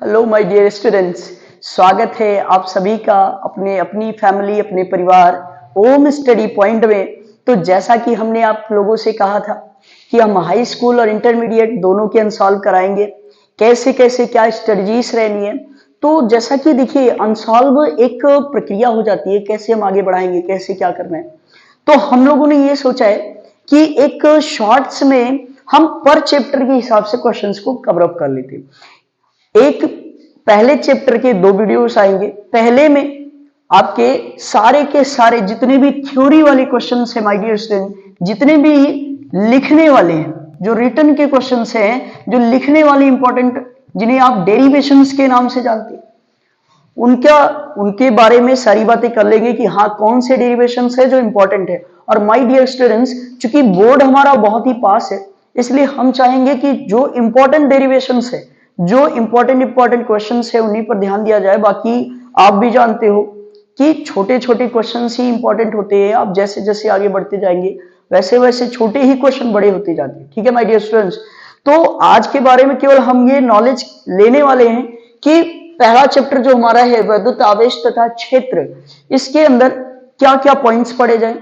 Hello my dear students, स्वागत है आप सभी का अपने अपनी फैमिली अपने परिवार ओम स्टडी पॉइंट में। तो जैसा कि हमने आप लोगों से कहा था कि हम हाई स्कूल और इंटरमीडिएट दोनों के अनसॉल्व कराएंगे, कैसे कैसे क्या स्ट्रेटजीज रहनी है। तो जैसा कि देखिए अनसॉल्व एक प्रक्रिया हो जाती है, कैसे हम आगे बढ़ाएंगे, कैसे क्या करना है। तो हम लोगों ने ये सोचा है कि एक शॉर्ट्स में हम पर चैप्टर के हिसाब से क्वेश्चंस को कवर अप कर लेते हैं। एक पहले चैप्टर के 2 वीडियोस आएंगे। पहले में आपके सारे के सारे जितने भी थ्योरी वाले क्वेश्चंस हैं माय डियर स्टूडेंट, जितने भी लिखने वाले हैं, जो रिटन के क्वेश्चंस हैं, जो लिखने वाले इंपॉर्टेंट, जिन्हें आप डेरिवेशंस के नाम से जानते हैं, उनके बारे में सारी बातें कर लेंगे कि हाँ कौन से डेरिवेशंस है जो इंपॉर्टेंट है। और माय डियर स्टूडेंट्स, चूंकि बोर्ड हमारा बहुत ही पास है, इसलिए हम चाहेंगे कि जो इंपॉर्टेंट डेरिवेशंस है, जो इंपॉर्टेंट क्वेश्चंस है, उन्हीं पर ध्यान दिया जाए। बाकी आप भी जानते हो कि छोटे छोटे क्वेश्चंस ही इंपॉर्टेंट होते हैं। आप जैसे जैसे आगे बढ़ते जाएंगे वैसे वैसे छोटे ही क्वेश्चन बड़े होते जाते हैं। ठीक है माय डियर स्टूडेंट्स, तो आज के बारे में केवल हम ये नॉलेज लेने वाले हैं कि पहला चैप्टर जो हमारा है वैद्युत आवेश तथा क्षेत्र, इसके अंदर क्या क्या पॉइंट्स पढ़े जाए,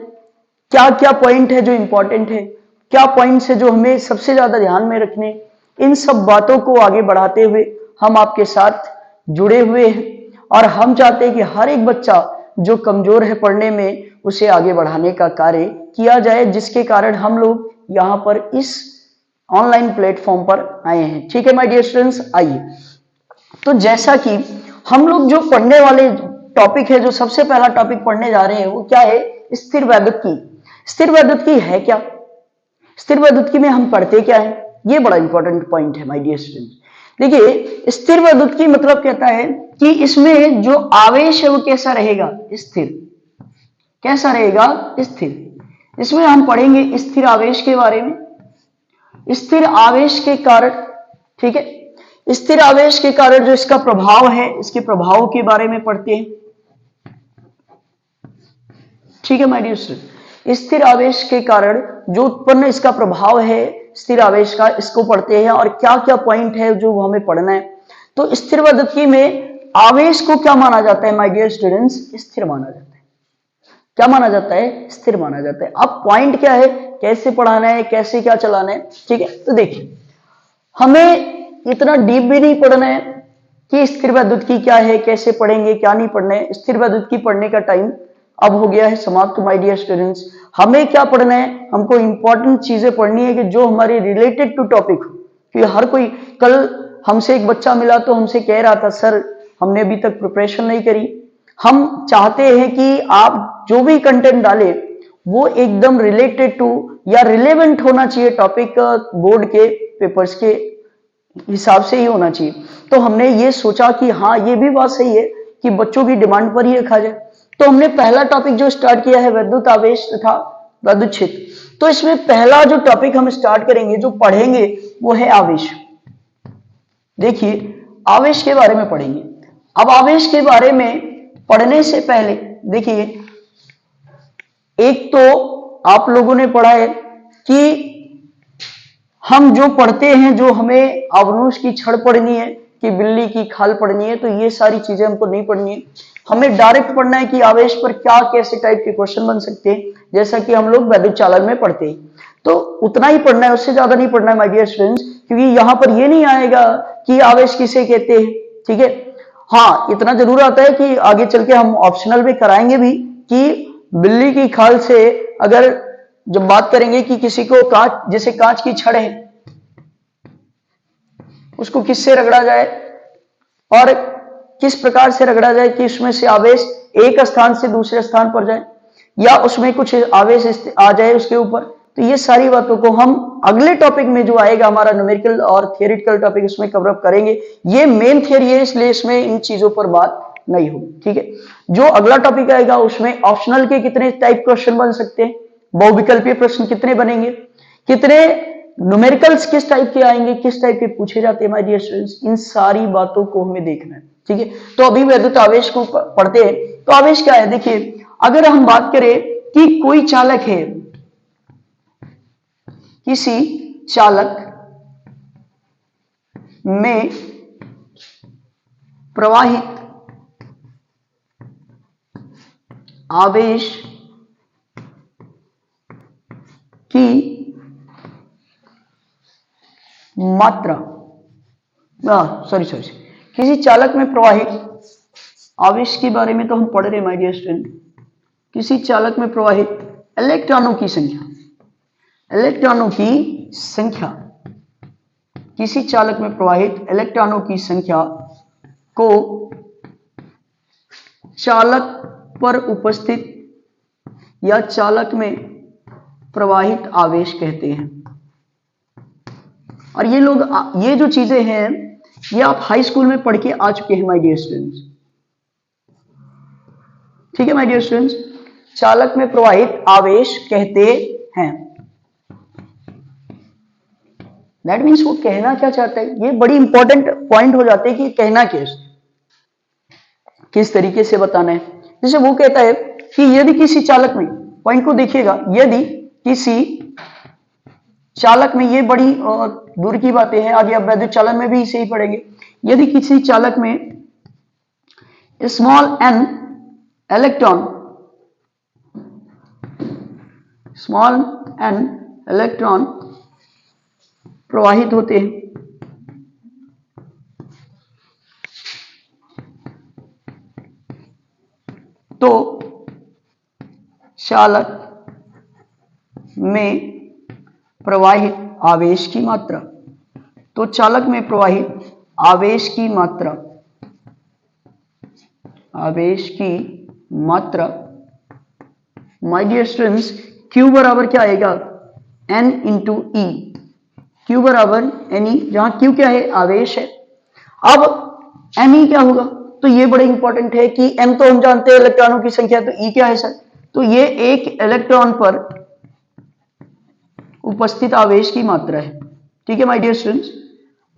क्या क्या पॉइंट है जो इंपॉर्टेंट है, क्या पॉइंट्स है जो हमें सबसे ज्यादा ध्यान में रखने। इन सब बातों को आगे बढ़ाते हुए हम आपके साथ जुड़े हुए हैं और हम चाहते हैं कि हर एक बच्चा जो कमजोर है पढ़ने में, उसे आगे बढ़ाने का कार्य किया जाए, जिसके कारण हम लोग यहां पर इस ऑनलाइन प्लेटफॉर्म पर आए हैं। ठीक है माय डियर स्टूडेंट्स, आइए। तो जैसा कि हम लोग जो पढ़ने वाले टॉपिक है, जो सबसे पहला टॉपिक पढ़ने जा रहे हैं, वो क्या है? स्थिर वैद्युत स्थिर वैद्युत है क्या? स्थिर वैद्युत में हम पढ़ते क्या है? ये बड़ा इंपॉर्टेंट पॉइंट है माय डियर स्टूडेंट्स। देखिए स्थिर वैद्युत मतलब कहता है कि इसमें जो आवेश है वो कैसा रहेगा? स्थिर। कैसा रहेगा? स्थिर। इसमें हम पढ़ेंगे स्थिर आवेश के बारे में, स्थिर आवेश के कारण। ठीक है, स्थिर आवेश के कारण जो इसका प्रभाव है, इसके प्रभाव के बारे में पढ़ते हैं। ठीक है माय डियर स्टूडेंट, स्थिर आवेश के कारण जो उत्पन्न इसका प्रभाव है स्थिर आवेश का, इसको पढ़ते हैं और क्या क्या पॉइंट है जो हमें पढ़ना है। तो स्थिर वैद्युत में आवेश को क्या माना जाता है माय डियर स्टूडेंट्स? स्थिर माना जाता है। क्या माना जाता है? स्थिर माना जाता है। अब पॉइंट क्या है, कैसे पढ़ाना है, कैसे क्या चलाना है। ठीक है, तो देखिए हमें इतना डीप भी नहीं पढ़ना है कि स्थिर वैद्युत क्या है, कैसे पढ़ेंगे, क्या नहीं पढ़ना है। स्थिर वैद्युत पढ़ने का टाइम अब हो गया है समाप्त माय डियर स्टूडेंट्स। हमें क्या पढ़ना है? हमको इंपॉर्टेंट चीजें पढ़नी है कि जो हमारे रिलेटेड टू टॉपिक हो। कि हर कोई, कल हमसे एक बच्चा मिला तो हमसे कह रहा था सर हमने अभी तक प्रिपरेशन नहीं करी। हम चाहते हैं कि आप जो भी कंटेंट डाले वो एकदम रिलेटेड टू या रिलेवेंट होना चाहिए टॉपिक, बोर्ड के पेपर्स के हिसाब से ही होना चाहिए। तो हमने ये सोचा कि हाँ ये भी बात सही है कि बच्चों की डिमांड पर ही रखा जाए। तो हमने पहला टॉपिक जो स्टार्ट किया है वैद्युत आवेश तथा वैद्युत क्षेत्र। तो इसमें पहला जो टॉपिक हम स्टार्ट करेंगे, जो पढ़ेंगे, वो है आवेश। देखिए आवेश के बारे में पढ़ेंगे। अब आवेश के बारे में पढ़ने से पहले देखिए, एक तो आप लोगों ने पढ़ा है कि हम जो पढ़ते हैं, जो हमें अवनुष की छड़ पढ़नी है कि बिल्ली की खाल पढ़नी है, तो ये सारी चीजें हमको नहीं पढ़नी है। हमें डायरेक्ट पढ़ना है कि आवेश पर क्या कैसे टाइप के क्वेश्चन बन सकते हैं, जैसा कि हम लोग वैद्युत चालक में पढ़ते हैं। तो उतना ही पढ़ना है, उससे ज्यादा नहीं पढ़ना है माय डियर स्टूडेंट्स, क्योंकि यहां पर ये नहीं आएगा कि आवेश किसे कहते हैं। ठीक है, हाँ इतना जरूर आता है कि आगे चल के हम ऑप्शनल में कराएंगे भी कि बिल्ली की खाल से अगर जब बात करेंगे कि किसी को कांच, जैसे कांच की छड़ है, उसको किससे रगड़ा जाए और किस प्रकार से रगड़ा जाए कि उसमें से आवेश एक स्थान से दूसरे स्थान पर जाए, या उसमें कुछ आवेश आ जाए उसके ऊपर। तो ये सारी बातों को हम अगले टॉपिक में जो आएगा हमारा न्यूमेरिकल और थियोरेटिकल टॉपिक, उसमें कवर अप करेंगे। ये मेन थियरी है, इसलिए इसमें इन चीजों पर बात नहीं होगी। ठीक है, जो अगला टॉपिक आएगा उसमें ऑप्शनल के कितने टाइप क्वेश्चन बन सकते हैं, बहुविकल्पीय प्रश्न कितने बनेंगे, कितने न्यूमेरिकल्स किस टाइप के आएंगे, किस टाइप के पूछे जाते हैं माय डियर स्टूडेंट्स, इन सारी बातों को हमें देखना है। ठीक है, तो अभी वैद्युत आवेश को पढ़ते हैं। तो आवेश क्या है? देखिए अगर हम बात करें कि कोई चालक है, किसी चालक में प्रवाहित आवेश की मात्रा, सॉरी किसी चालक में प्रवाहित आवेश के बारे में तो हम पढ़ रहे हैं माय डियर स्टूडेंट। किसी चालक में प्रवाहित इलेक्ट्रॉनों की संख्या, किसी चालक में प्रवाहित इलेक्ट्रॉनों की संख्या को चालक पर उपस्थित या चालक में प्रवाहित आवेश कहते हैं। और ये जो चीजें हैं ये आप हाई स्कूल में पढ़ के आ चुके हैं माय डियर स्टूडेंट्स। ठीक है माय डियर स्टूडेंट्स, चालक में प्रवाहित आवेश कहते हैं। दैट मीन्स वो कहना क्या चाहता है, ये बड़ी इंपॉर्टेंट पॉइंट हो जाते हैं कि कहना किस तरीके से बताना है। जैसे वो कहता है कि यदि किसी चालक में, पॉइंट को देखिएगा, यदि किसी चालक में, ये बड़ी दूर की बातें हैं, आगे आप वैद्युत चालन में भी इसे ही पढ़ेंगे। यदि किसी चालक में स्मॉल एन इलेक्ट्रॉन प्रवाहित होते हैं तो चालक में प्रवाहित आवेश की मात्रा, माय डियर स्टूडेंट्स, Q बराबर क्या आएगा, N इंटू ई। Q बराबर NE, जहां Q क्या है, आवेश है। अब NE क्या होगा, तो ये बड़े इंपॉर्टेंट है कि M तो हम जानते हैं इलेक्ट्रॉनों की संख्या, तो E क्या है सर, तो ये एक इलेक्ट्रॉन पर उपस्थित आवेश की मात्रा है। ठीक है माय डियर स्टूडेंट्स,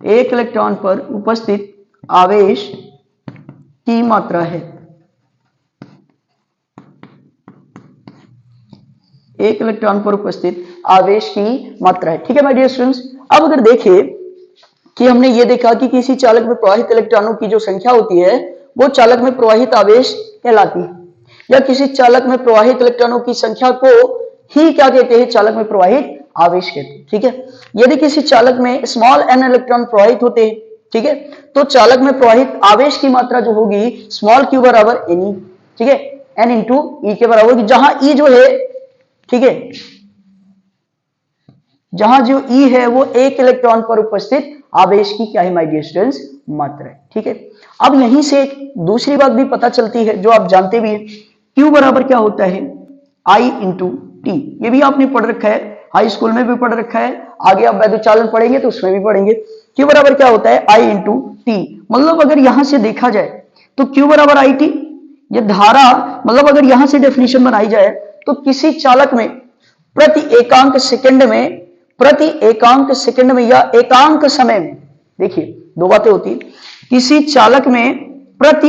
एक इलेक्ट्रॉन पर उपस्थित आवेश की मात्रा है, एक इलेक्ट्रॉन पर उपस्थित आवेश की मात्रा है। ठीक है माय डियर स्टूडेंट्स, अब अगर देखिए कि हमने ये देखा कि किसी चालक में प्रवाहित इलेक्ट्रॉनों की जो संख्या होती है वो चालक में प्रवाहित आवेश कहलाती है, या किसी चालक में प्रवाहित इलेक्ट्रॉनों की संख्या को ही क्या कहते हैं, चालक में प्रवाहित आवेश कहते हैं। ठीक है, यदि किसी चालक में स्मॉल एन इलेक्ट्रॉन प्रवाहित होते हैं, ठीक है, तो चालक में प्रवाहित आवेश की मात्रा जो होगी स्मॉल q बराबर NE, ठीक है, N इंटू ई के बराबर होगी, जहां E जो है, ठीक है, जहां जो E है वो एक इलेक्ट्रॉन पर उपस्थित आवेश की क्या है माय डियर स्टूडेंट्स, मात्रा है। ठीक है, अब यहीं से एक दूसरी बात भी पता चलती है जो आप जानते भी हैं, Q बराबर क्या होता है, I इंटू टी। ये भी आपने पढ़ रखा है, हाई स्कूल में भी पढ़ रखा है, आगे आप वैद्युत चालन पढ़ेंगे तो उसमें भी पढ़ेंगे। Q बराबर क्या होता है, I इंटू टी। मतलब अगर यहां से देखा जाए तो Q बराबर आई टी, ये धारा, मतलब अगर यहां से डेफिनेशन बनाई जाए तो किसी चालक में प्रति एकांक सेकंड में या एकांक समय में, देखिए दो बातें होती है, किसी चालक में प्रति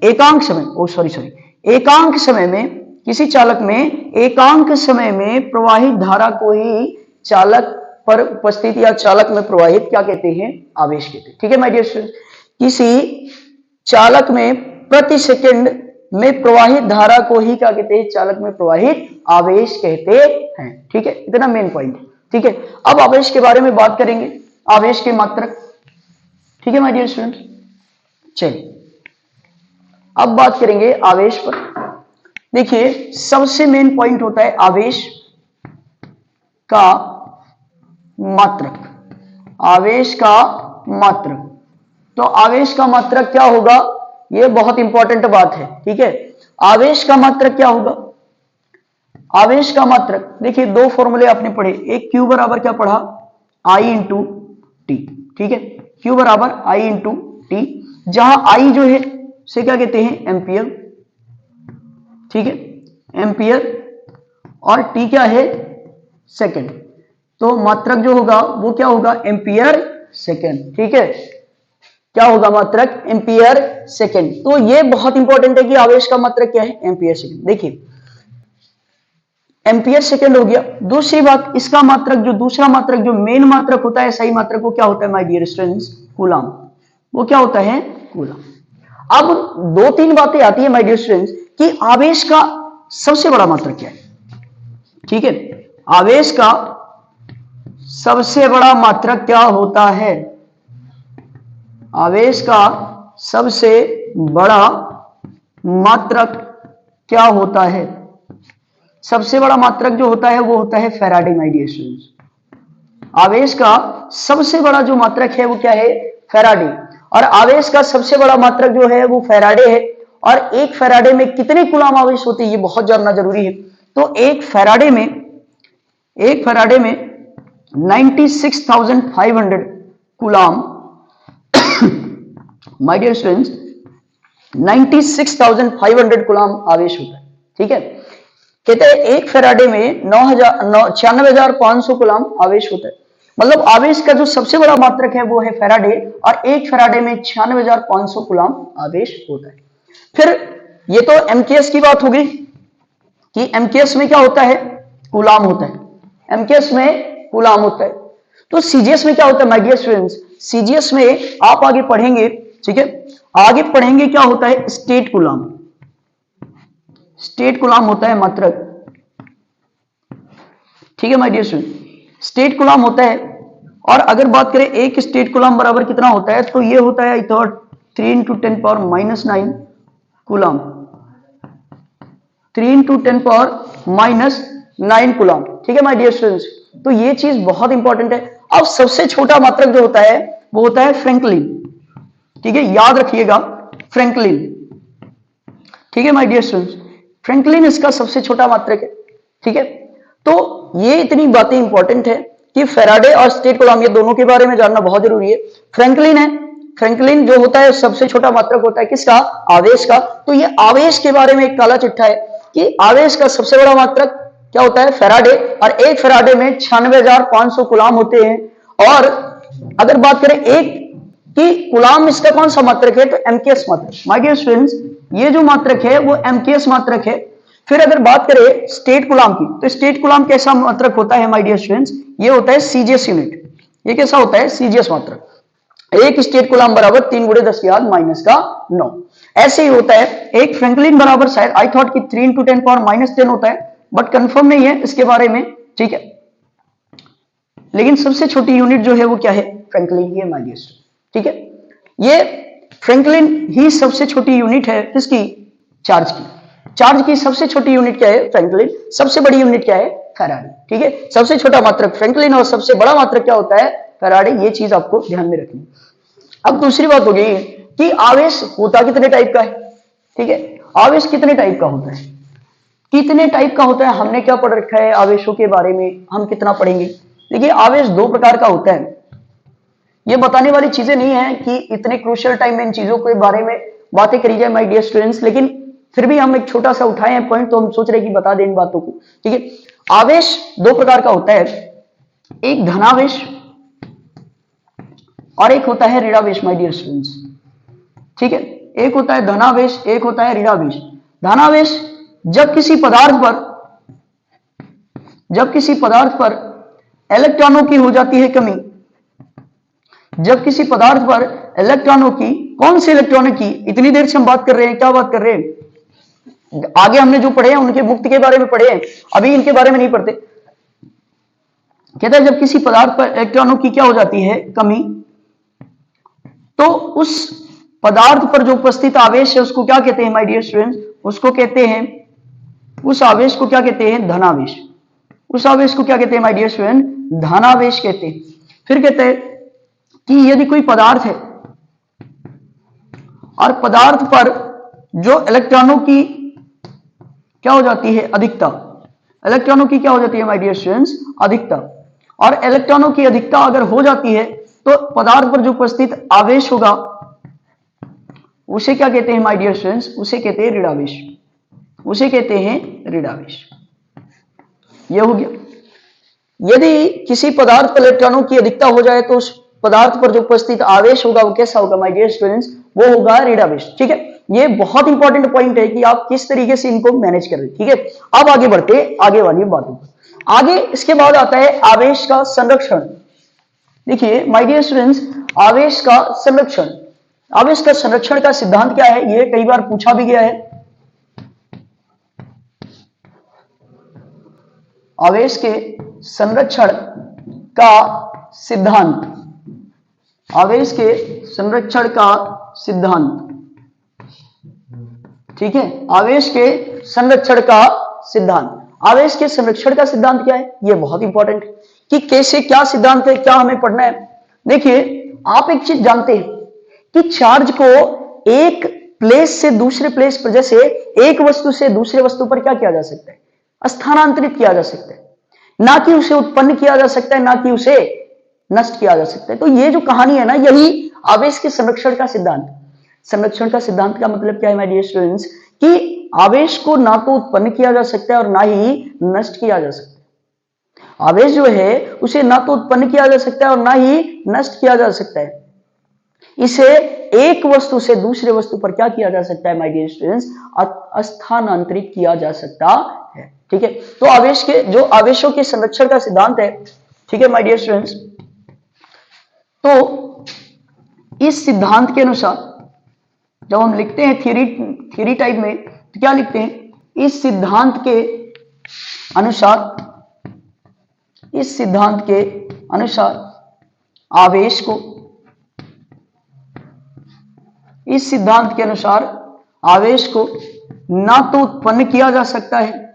एकांक समय, एकांक समय में, किसी चालक में एकांक समय में प्रवाहित धारा को ही चालक पर उपस्थित या चालक में प्रवाहित क्या कहते हैं, आवेश कहते हैं। ठीक है माय डियर स्टूडेंट, किसी चालक में प्रति सेकंड में प्रवाहित धारा को ही क्या कहते हैं, चालक में प्रवाहित आवेश कहते हैं। ठीक है, इतना मेन पॉइंट है। ठीक है, अब आवेश के बारे में बात करेंगे, आवेश के मात्रक। ठीक है माय डियर स्टूडेंट, चलिए अब बात करेंगे आवेश पर। देखिए सबसे मेन पॉइंट होता है आवेश का मात्रक, आवेश का मात्रक। तो आवेश का मात्रक क्या होगा, यह बहुत इंपॉर्टेंट बात है। ठीक है, आवेश का मात्रक क्या होगा, आवेश का मात्रक, देखिए दो फॉर्मूले आपने पढ़े, एक Q बराबर क्या पढ़ा, I इंटू टी। ठीक है, Q बराबर I इंटू टी, जहां I जो है से क्या कहते हैं, एम्पियर। ठीक है, एम्पियर, और T क्या है, सेकंड। तो मात्रक जो होगा वो क्या होगा, एम्पियर सेकंड। ठीक है, क्या होगा मात्रक, एम्पियर सेकंड। तो ये बहुत इंपॉर्टेंट है कि आवेश का मात्रक क्या है, एम्पियर सेकंड। देखिए एम्पियर सेकंड हो गया। दूसरी बात, इसका मात्रक, जो दूसरा मात्रक, जो मेन मात्रक होता है, सही मात्रक, वो क्या होता है माय डियर स्टूडेंट्स, कूलम। वो क्या होता है, कूलम। अब दो तीन बातें आती है माय डियर स्टूडेंट्स कि आवेश का सबसे बड़ा मात्रक क्या है। ठीक है, आवेश का सबसे बड़ा मात्रक क्या होता है? आवेश का सबसे बड़ा मात्रक क्या होता है? सबसे बड़ा मात्रक जो होता है वो होता है फैराडे माय डियर स्टूडेंट्स। आवेश का सबसे बड़ा जो मात्रक है वो क्या है? फैराडे। और आवेश का सबसे बड़ा मात्रक जो है वो फैराडे है। और एक फैराडे में कितने कूलाम आवेश होते हैं ये बहुत जानना जरूरी है। तो एक फैराडे में 96,500 coulomb my dear students 96,500 coulomb आवेश होता है। ठीक है, कहते हैं एक फैराडे में 96,500 कूलाम आवेश होता है। मतलब आवेश का जो सबसे बड़ा मात्रक है वो है फैराडे और एक फैराडे में 96,500 कूलाम आवेश होता है। फिर ये तो एमकेएस की बात होगी कि एमकेएस में क्या होता है? कूलाम होता है। एमकेएस में कूलाम होता है। तो सीजीएस में क्या होता है माय डियर स्टूडेंट्स? सीजीएस में आप आगे पढ़ेंगे, ठीक है, आगे पढ़ेंगे क्या होता है? State coulomb. स्टेट कूलाम होता है मात्रक। ठीक है my dear student, stat coulomb होता है। और अगर बात करें एक स्टेट कूलाम बराबर कितना होता है, तो ये होता है आई थॉट 3 × 10⁻⁹ कूलाम। 3 × 10⁻⁹ कूलाम। ठीक है माय डियर स्टूडेंट्स, तो ये चीज बहुत इंपॉर्टेंट है। अब सबसे छोटा मात्रक जो होता है वो होता है फ्रैंकलिन। ठीक है, याद रखिएगा फ्रैंकलिन। ठीक है माय डियर स्टूडेंट्स, फ्रैंकलिन इसका सबसे छोटा मात्रक है। ठीक है, तो ये इतनी बातें इंपॉर्टेंट है कि फैराडे और स्टेट कूलाम ये दोनों के बारे में जानना बहुत जरूरी है। फ्रैंकलिन है, फ्रैंकलिन जो होता है सबसे छोटा मात्रक होता है किसका? आवेश का। तो ये आवेश के बारे में एक काला चिट्ठा है कि आवेश का सबसे बड़ा मात्रक क्या होता है? फैराडे। और एक फैराडे में 96,500 कूलाम होते हैं। और अगर बात करें एक कि कूलाम इसका कौन सा मात्रक है, तो एमकेएस मात्रक। माय डियर स्टूडेंट्स, ये जो मात्रक है वो एमकेएस मात्रक है। फिर अगर बात करें स्टेट कूलाम की, तो स्टेट कूलाम कैसा मात्रक होता है माय डियर स्टूडेंट्स? ये होता है सीजीएस यूनिट। ये कैसा होता है? सीजीएस मात्रक। एक स्टेट कूलाम बराबर 3 × 10⁻⁹ ऐसे ही होता है। एक फ्रैंकलिन बराबर शायद आई थॉट कि 3 × 10⁻⁻10 होता है, बट कंफर्म नहीं है इसके बारे में। ठीक है, लेकिन सबसे छोटी यूनिट जो है वो क्या है? फ्रैंकलिन ही है माय डियर स्टूडेंट। ठीक है, ये फ्रैंकलिन ही सबसे छोटी यूनिट है किसकी? चार्ज की। चार्ज की सबसे छोटी यूनिट क्या है? फ्रैंकलिन। सबसे बड़ी यूनिट क्या है? फैराडे। ठीक है, सबसे छोटा मात्रक फ्रैंकलिन और सबसे बड़ा मात्रक क्या होता है? फैराडे। ये चीज आपको ध्यान में रखनी। अब दूसरी बात हो गई कि आवेश होता कितने टाइप का है। ठीक है, आवेश कितने टाइप का होता है? कितने टाइप का होता है? हमने क्या पढ़ रखा है आवेशों के बारे में? हम कितना पढ़ेंगे? देखिए, आवेश दो प्रकार का होता है। ये बताने वाली चीजें नहीं है कि इतने क्रूशियल टाइम में इन चीजों के बारे में बातें करी जाए माय डियर स्टूडेंट्स, लेकिन फिर भी हम एक छोटा सा उठाए हैं पॉइंट, तो हम सोच रहे हैं कि बता दें इन बातों को। ठीक है, आवेश दो प्रकार का होता है, एक धनावेश और एक होता है ऋणावेश माय डियर स्टूडेंट्स। ठीक है, एक होता है धनावेश, एक होता है ऋणावेश। धनावेश जब किसी पदार्थ पर इलेक्ट्रॉनों की हो जाती है कमी। जब किसी पदार्थ पर इलेक्ट्रॉनों की, कौन से इलेक्ट्रॉनों की? इतनी देर से हम बात कर रहे हैं, क्या बात कर रहे हैं? आगे हमने जो पढ़े हैं उनके मुक्त के बारे में पढ़े हैं, अभी इनके बारे में नहीं पढ़ते। कहता है जब किसी पदार्थ पर इलेक्ट्रॉनों की क्या हो जाती है? कमी, तो उस पदार्थ पर जो उपस्थित आवेश है उसको क्या कहते हैं माय डियर स्टूडेंट्स? उसको कहते हैं, उस आवेश को क्या कहते हैं? धनावेश। उस आवेश को क्या कहते हैं माय डियर स्टूडेंट? धनावेश कहते हैं। फिर कहते हैं कि यदि कोई पदार्थ है और पदार्थ पर जो इलेक्ट्रॉनों की क्या हो जाती है? अधिकता। इलेक्ट्रॉनों की क्या हो जाती है माय डियर स्टूडेंट्स? अधिकता। और इलेक्ट्रॉनों की अधिकता अगर हो जाती है तो पदार्थ पर जो उपस्थित आवेश होगा उसे क्या कहते हैं माय डियर स्टूडेंट्स? उसे कहते हैं ऋणावेश। उसे कहते हैं ऋणावेश। यह हो गया। यदि किसी पदार्थ पर इलेक्ट्रॉनों की अधिकता हो जाए तो उस पदार्थ पर जो उपस्थित आवेश होगा वो कैसा होगा माय डियर स्टूडेंट्स? वो होगा ऋणावेश। ठीक है, ये बहुत इंपॉर्टेंट पॉइंट है कि आप किस तरीके से इनको मैनेज कर रहे हैं। ठीक है, अब आगे बढ़ते आगे वाली बातों पर। आगे इसके बाद आता है आवेश का संरक्षण। देखिए माय डियर स्टूडेंट्स, आवेश का संरक्षण, आवेश का संरक्षण का सिद्धांत क्या है, यह कई बार पूछा भी गया है। आवेश के संरक्षण का सिद्धांत, आवेश के संरक्षण का सिद्धांत, ठीक है, आवेश के संरक्षण का सिद्धांत। आवेश के संरक्षण का सिद्धांत क्या है, यह बहुत इंपॉर्टेंट है कि कैसे, क्या सिद्धांत है, क्या हमें पढ़ना है। देखिए, आप एक चीज जानते हैं कि चार्ज को एक प्लेस से दूसरे प्लेस पर, जैसे एक वस्तु से दूसरे वस्तु पर क्या किया जा सकता है, स्थानांतरित किया जा सकता है, ना कि उसे उत्पन्न किया जा सकता है, ना कि उसे नष्ट किया जा सकता है। तो ये जो कहानी है ना, यही आवेश के संरक्षण का सिद्धांत। संरक्षण का सिद्धांत का मतलब क्या है माय डियर स्टूडेंट्स, कि आवेश को ना तो उत्पन्न किया जा सकता है और ना ही नष्ट किया जा सकता है। आवेश जो है उसे ना तो उत्पन्न किया जा सकता है और ना ही नष्ट किया जा सकता है। इसे एक वस्तु से दूसरे वस्तु पर क्या किया जा सकता है माय डियर स्टूडेंट्स, स्थानांतरित किया जा सकता है। ठीक है, तो आवेश के, जो आवेशों के संरक्षण का सिद्धांत है, ठीक है माय डियर स्टूडेंट्स, तो इस सिद्धांत के अनुसार जब हम लिखते हैं थ्योरी टाइप में, तो क्या लिखते हैं, इस सिद्धांत के अनुसार, इस सिद्धांत के अनुसार आवेश को, इस सिद्धांत के अनुसार आवेश को ना तो उत्पन्न किया जा सकता है,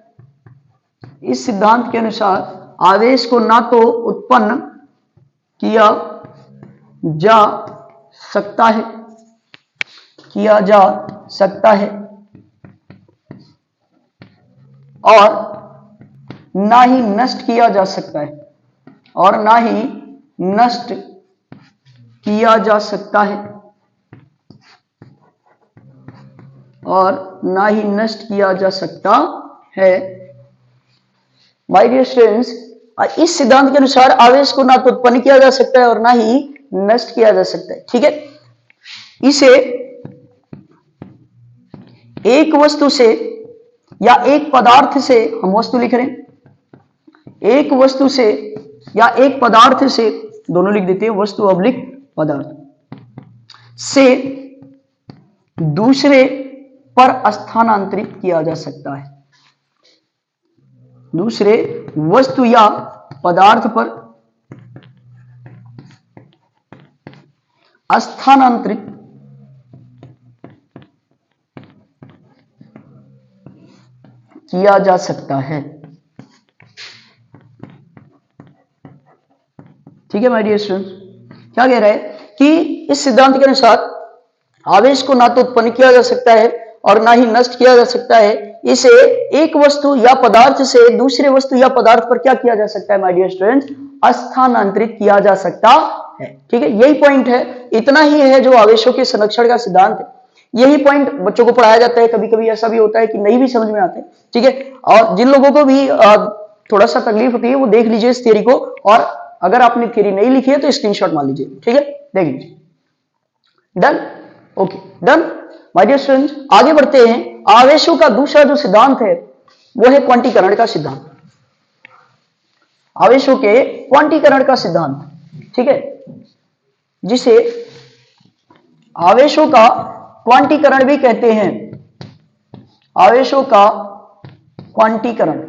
इस सिद्धांत के अनुसार आवेश को ना तो उत्पन्न किया जा सकता है, किया जा सकता है, और ना ही नष्ट किया जा सकता है, और ना ही नष्ट किया जा सकता है, और ना ही नष्ट किया जा सकता है। माय डियर स्टूडेंट्स, इस सिद्धांत के अनुसार आवेश को ना तो उत्पन्न किया जा सकता है और ना ही नष्ट किया जा सकता है। ठीक है, इसे एक वस्तु से या एक पदार्थ से, हम वस्तु लिख रहे हैं, एक वस्तु से या एक पदार्थ से, दोनों लिख देते हैं, वस्तु अब्लिक पदार्थ से दूसरे पर स्थानांतरित किया जा सकता है, दूसरे वस्तु या पदार्थ पर स्थानांतरित किया जा सकता है। ठीक है माय डियर स्टूडेंट्स, क्या कह रहा है कि इस सिद्धांत के अनुसार आवेश को ना तो उत्पन्न किया जा सकता है और ना ही नष्ट किया जा सकता है, इसे एक वस्तु या पदार्थ से दूसरे वस्तु या पदार्थ पर क्या किया जा सकता है माय डियर स्टूडेंट्स, स्थानांतरित किया जा सकता है। ठीक है, यही पॉइंट है, इतना ही है जो आवेशों के संरक्षण का सिद्धांत है। यही पॉइंट बच्चों को पढ़ाया जाता है। कभी कभी ऐसा भी होता है कि नहीं भी समझ में आते। ठीक है, और जिन लोगों को भी थोड़ा सा तकलीफ होती है वो देख लीजिए इस थियरी को, और अगर आपने थियरी नहीं लिखी है तो स्क्रीनशॉट मार लीजिए। ठीक है, देख लीजिए। Done, okay done my dear students, आगे बढ़ते हैं। आवेशों का दूसरा जो सिद्धांत है वो है क्वांटीकरण का सिद्धांत, आवेशों के क्वांटीकरण का सिद्धांत। ठीक है, जिसे आवेशों का क्वांटीकरण भी कहते हैं, आवेशों का क्वांटीकरण।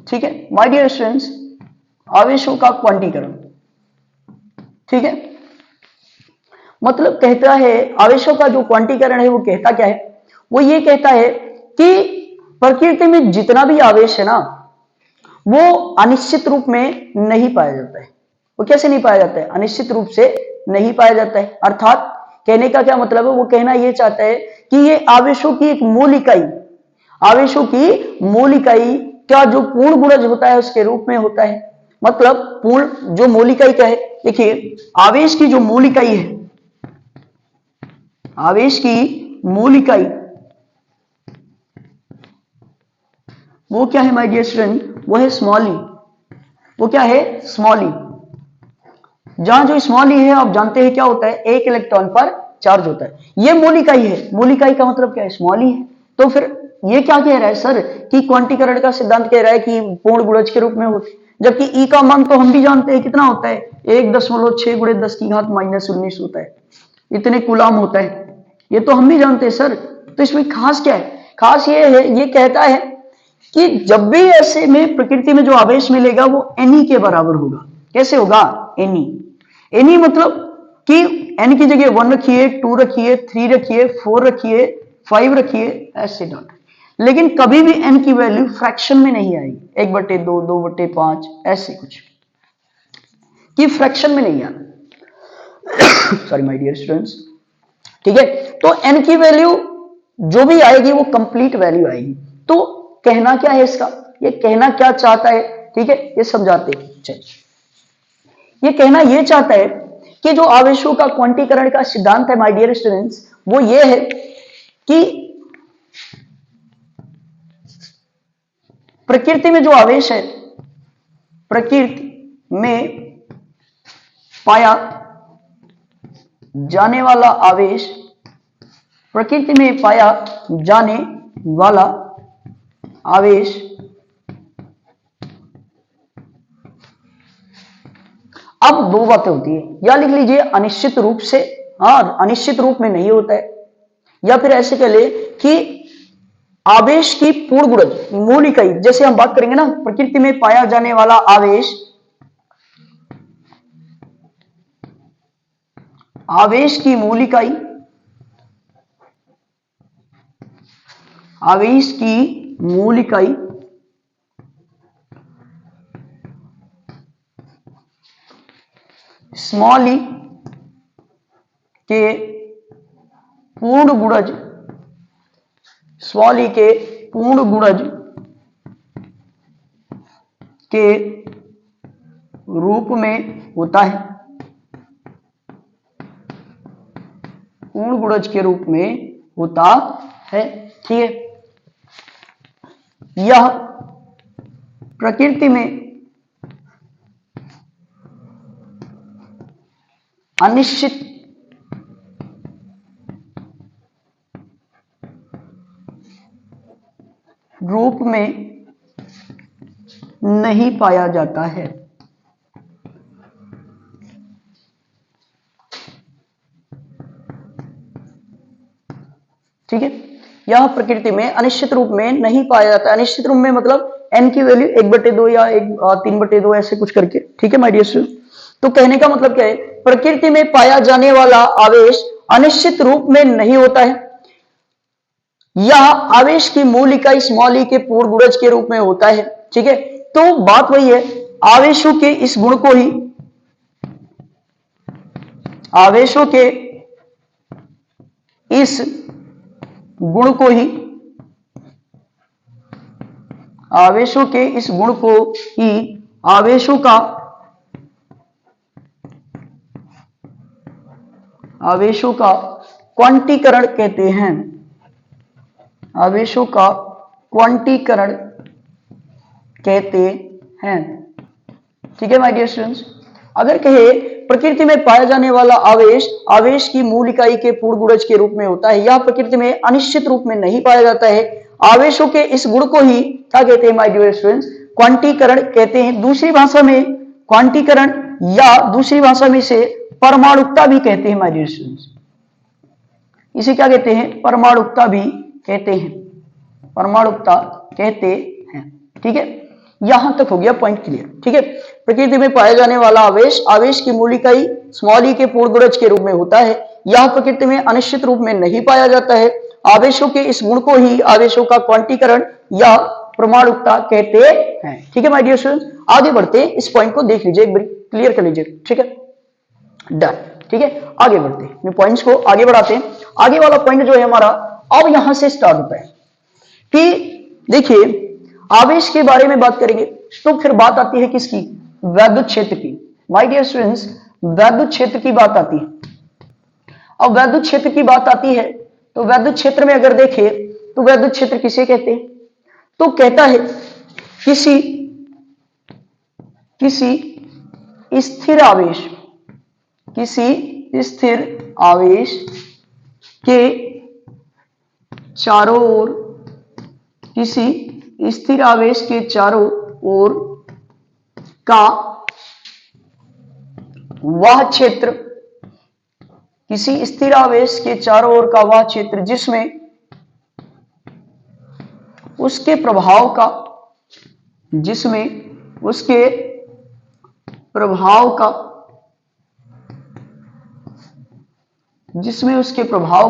ठीक है माय डियर स्टूडेंट्स, आवेशों का क्वांटीकरण। ठीक है, मतलब कहता है, आवेशों का जो क्वांटीकरण है वो कहता क्या है, वो ये कहता है कि प्रकृति में जितना भी आवेश है ना, वो अनिश्चित रूप में नहीं पाया जाता है। वो कैसे नहीं पाया जाता है, अनिश्चित रूप से नहीं पाया जाता है। अर्थात कहने का क्या मतलब है, वो कहना ये चाहता है कि ये आवेशों की एक मूल इकाई, आवेशों की मूल इकाई का जो पूर्ण गुणज होता है उसके रूप में होता है। मतलब पूर्ण जो मूल इकाई क्या है, देखिए आवेश की जो मूल इकाई है, आवेश की मूल इकाई वो क्या है माय डियर स्टूडेंट, वो है स्मॉल ई। वो क्या है, स्मॉल ई। जहां जो स्मॉल ई है आप जानते हैं क्या होता है, एक इलेक्ट्रॉन पर चार्ज होता है। ये मूल इकाई है। मूल इकाई का मतलब क्या है, स्मॉल ई है। तो फिर ये क्या कह रहा है सर, कि क्वांटीकरण का सिद्धांत कह रहा है कि पूर्ण गुणज के रूप में होती है, जबकि ई का मान तो हम भी जानते हैं कितना होता है, 1.6 × 10⁻⁻⁹ होता है। इतने कूलाम होता है, ये तो हम भी जानते हैं सर। तो इसमें खास क्या है? खास ये है, ये कहता है कि जब भी ऐसे में प्रकृति में जो आवेश मिलेगा वो एनी के बराबर होगा। कैसे होगा? एनी। एनी मतलब कि एन की जगह 1 रखिए, 2 रखिए, 3 रखिए, 4 रखिए, 5 रखिए, ऐसे डॉट। लेकिन कभी भी एन की वैल्यू फ्रैक्शन में नहीं आएगी, 1/2, 2/5, ऐसे कुछ कि फ्रैक्शन में नहीं आना। सॉरी माय डियर स्टूडेंट्स, ठीक है। तो एन की वैल्यू जो भी आएगी वो कंप्लीट वैल्यू आएगी। तो कहना क्या है इसका? ये कहना क्या चाहता है? ठीक है, ये समझाते हैं। चलिए, ये कहना ये चाहता है कि जो आवेशों का क्वांटीकरण का सिद्धांत है माय डियर स्टूडेंट्स, वो ये है कि प्रकृति में जो आवेश है, प्रकृति में पाया जाने वाला आवेश, प्रकृति में पाया जाने वाला आवेश अब दो बातें होती है, या लिख लीजिए अनिश्चित रूप से, अनिश्चित रूप में नहीं होता है, या फिर ऐसे कह ले कि आवेश की पूर्ण गुणज मूल इकाई, जैसे हम बात करेंगे ना प्रकृति में पाया जाने वाला आवेश, आवेश की मूल इकाई, आवेश की मूल इकाई स्मॉल ई के पूर्ण गुणज, स्मॉल ई के पूर्ण गुणज के रूप में होता है, पूर्ण गुणज के रूप में होता है। ठीक है, यह प्रकृति में अनिश्चित रूप में नहीं पाया जाता है। ठीक है, यह प्रकृति में अनिश्चित रूप में नहीं पाया जाता। अनिश्चित रूप में मतलब n की वैल्यू 1/2 या 3/2 ऐसे कुछ करके। ठीक है माय डियर स्टूडेंट, तो कहने का मतलब क्या है? प्रकृति में पाया जाने वाला आवेश अनिश्चित रूप में नहीं होता है, यह आवेश की मूल इकाई स्मॉल ई के पूर्ण गुणज के रूप में होता है। ठीक है, तो बात वही है, आवेशों के इस गुण को ही, आवेशों के इस गुण को ही, आवेशों के इस गुण को ही आवेशों का, आवेशों का क्वांटीकरण कहते हैं। आवेशों का क्वांटीकरण कहते हैं। ठीक है माय डियर स्टूडेंट्स, अगर कहे प्रकृति में पाया जाने वाला आवेश आवेश की मूल इकाई के पूर्ण गुणज के रूप में होता है, यह प्रकृति में अनिश्चित रूप में नहीं पाया जाता है, आवेशों के इस गुण को ही क्या कहते हैं माय डियर स्टूडेंट्स? क्वांटीकरण कहते हैं। दूसरी भाषा में क्वांटीकरण या दूसरी भाषा में इसे परमाणुकता भी कहते हैं माय डियर स्टूडेंट्स। इसे क्या कहते हैं? परमाणुकता भी कहते हैं, परमाणुकता कहते हैं। ठीक है, यहां तक हो गया पॉइंट क्लियर। ठीक है, प्रकृति में पाया जाने वाला आवेश आवेश की मूल इकाई स्मॉल ई के पूर्ण गुणज के रूप में होता है, यह प्रकृति में अनिश्चित रूप में नहीं पाया जाता है, आवेशों के इस गुण को ही आवेशों का क्वांटीकरण या परमाणुकता कहते हैं। ठीक है माय डियर स्टूडेंट्स, आगे बढ़ते हैं, इस पॉइंट को देख लीजिए, एक बार क्लियर कर लीजिए। ठीक है, डन। ठीक है, आगे बढ़ते हैं, पॉइंट्स को आगे बढ़ाते हैं। आगे वाला पॉइंट जो है हमारा, अब यहां से स्टार्ट होता है कि देखिए आवेश के बारे में बात करेंगे तो फिर बात आती है किसकी? वैद्युत क्षेत्र की। माय डियर स्टूडेंट्स, वैद्युत क्षेत्र की बात आती है। अब वैद्युत क्षेत्र की बात आती है तो वैद्युत क्षेत्र में अगर देखें तो वैद्युत क्षेत्र किसे कहते हैं? तो कहता है किसी स्थिर आवेश, किसी स्थिर आवेश के चारों ओर, किसी स्थिर आवेश के चारों ओर का वह क्षेत्र किसी स्थिर आवेश के चारों ओर का वह क्षेत्र जिसमें उसके प्रभाव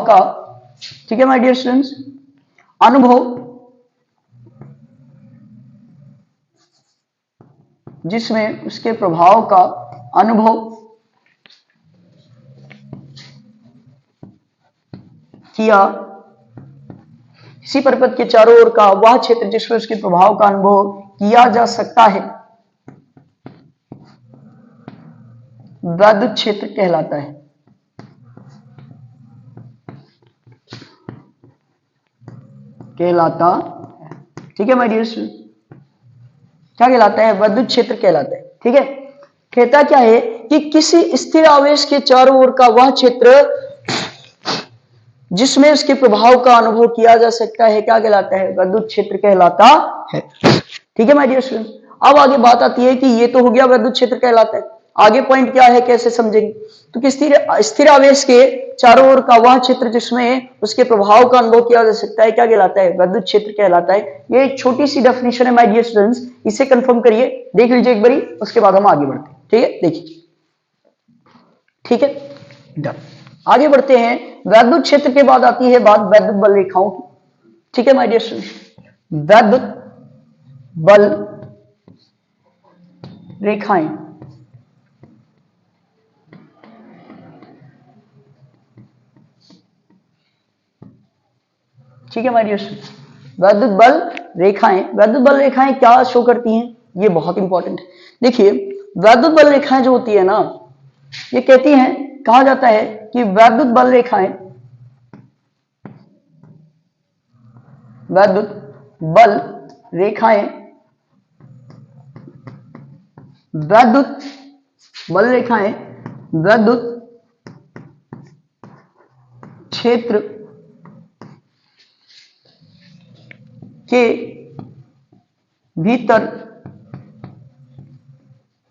का ठीक है माय डियर स्टूडेंट्स, अनुभव किया, इसी परिपथ के चारों ओर का वह क्षेत्र जिसमें उसके प्रभाव का अनुभव किया जा सकता है वैद्युत क्षेत्र कहलाता है। ठीक है माय डियर स्टूडेंट, क्या कहलाता है? वैद्युत क्षेत्र कहलाता है। ठीक है, कहता क्या है कि किसी स्थिर आवेश के चारों ओर का वह क्षेत्र जिसमें उसके प्रभाव का अनुभव किया जा सकता है क्या कहलाता है? वैद्युत क्षेत्र कहलाता है। ठीक है माय डियर स्टूडेंट, अब आगे बात आती है कि ये तो हो गया वैद्युत क्षेत्र कहलाता है, आगे पॉइंट क्या है, कैसे समझेंगे? तो कि स्थिर आवेश के चारों ओर का वह क्षेत्र जिसमें उसके प्रभाव का अनुभव किया जा सकता है क्या कहलाता है? वैद्युत क्षेत्र कहलाता है। ये एक छोटी सी डेफिनेशन है माय डियर स्टूडेंट्स, इसे कंफर्म करिए, देख लीजिए एक बारी, उसके बाद हम आगे बढ़ते हैं। ठीक है, देखिए, ठीक है, डन। आगे बढ़ते हैं, वैद्युत क्षेत्र के बाद आती है बात वैद्युत बल रेखाओं की। ठीक है माय डियर स्टूडेंट्स, वैद्युत बल रेखाएं, ठीक है माय डियर स्टूडेंट्स, वैद्युत बल रेखाएं क्या शो करती हैं? ये बहुत इंपॉर्टेंट है। देखिए, वैद्युत बल रेखाएं जो होती है ना, ये कहती हैं, कहा जाता है कि वैद्युत बल रेखाएं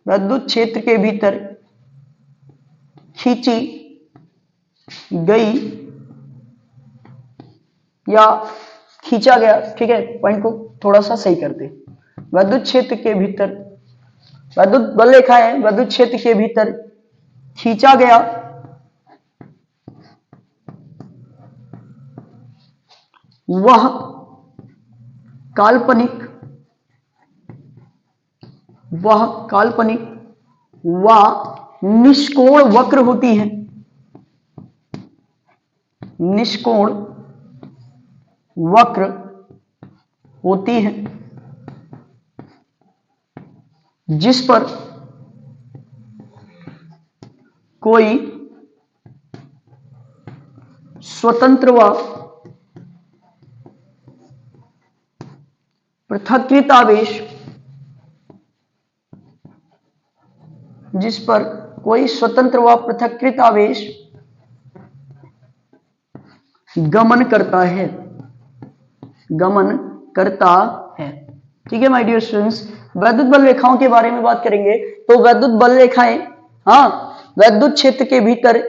वैद्युत क्षेत्र के भीतर खींची गई या खींचा गया, ठीक है, पॉइंट को थोड़ा सा सही करते हैं। वैद्युत क्षेत्र के भीतर, वैद्युत बल रेखाएं वैद्युत क्षेत्र के भीतर खींचा गया वह काल्पनिक व निष्कोण वक्र होती हैं, जिस पर कोई स्वतंत्र व पृथक्कृत आवेश गमन करता है। ठीक है माय डियर स्टूडेंट्स, वैद्युत बल रेखाओं के बारे में बात करेंगे तो वैद्युत बल रेखाएं, वैद्युत क्षेत्र के भीतर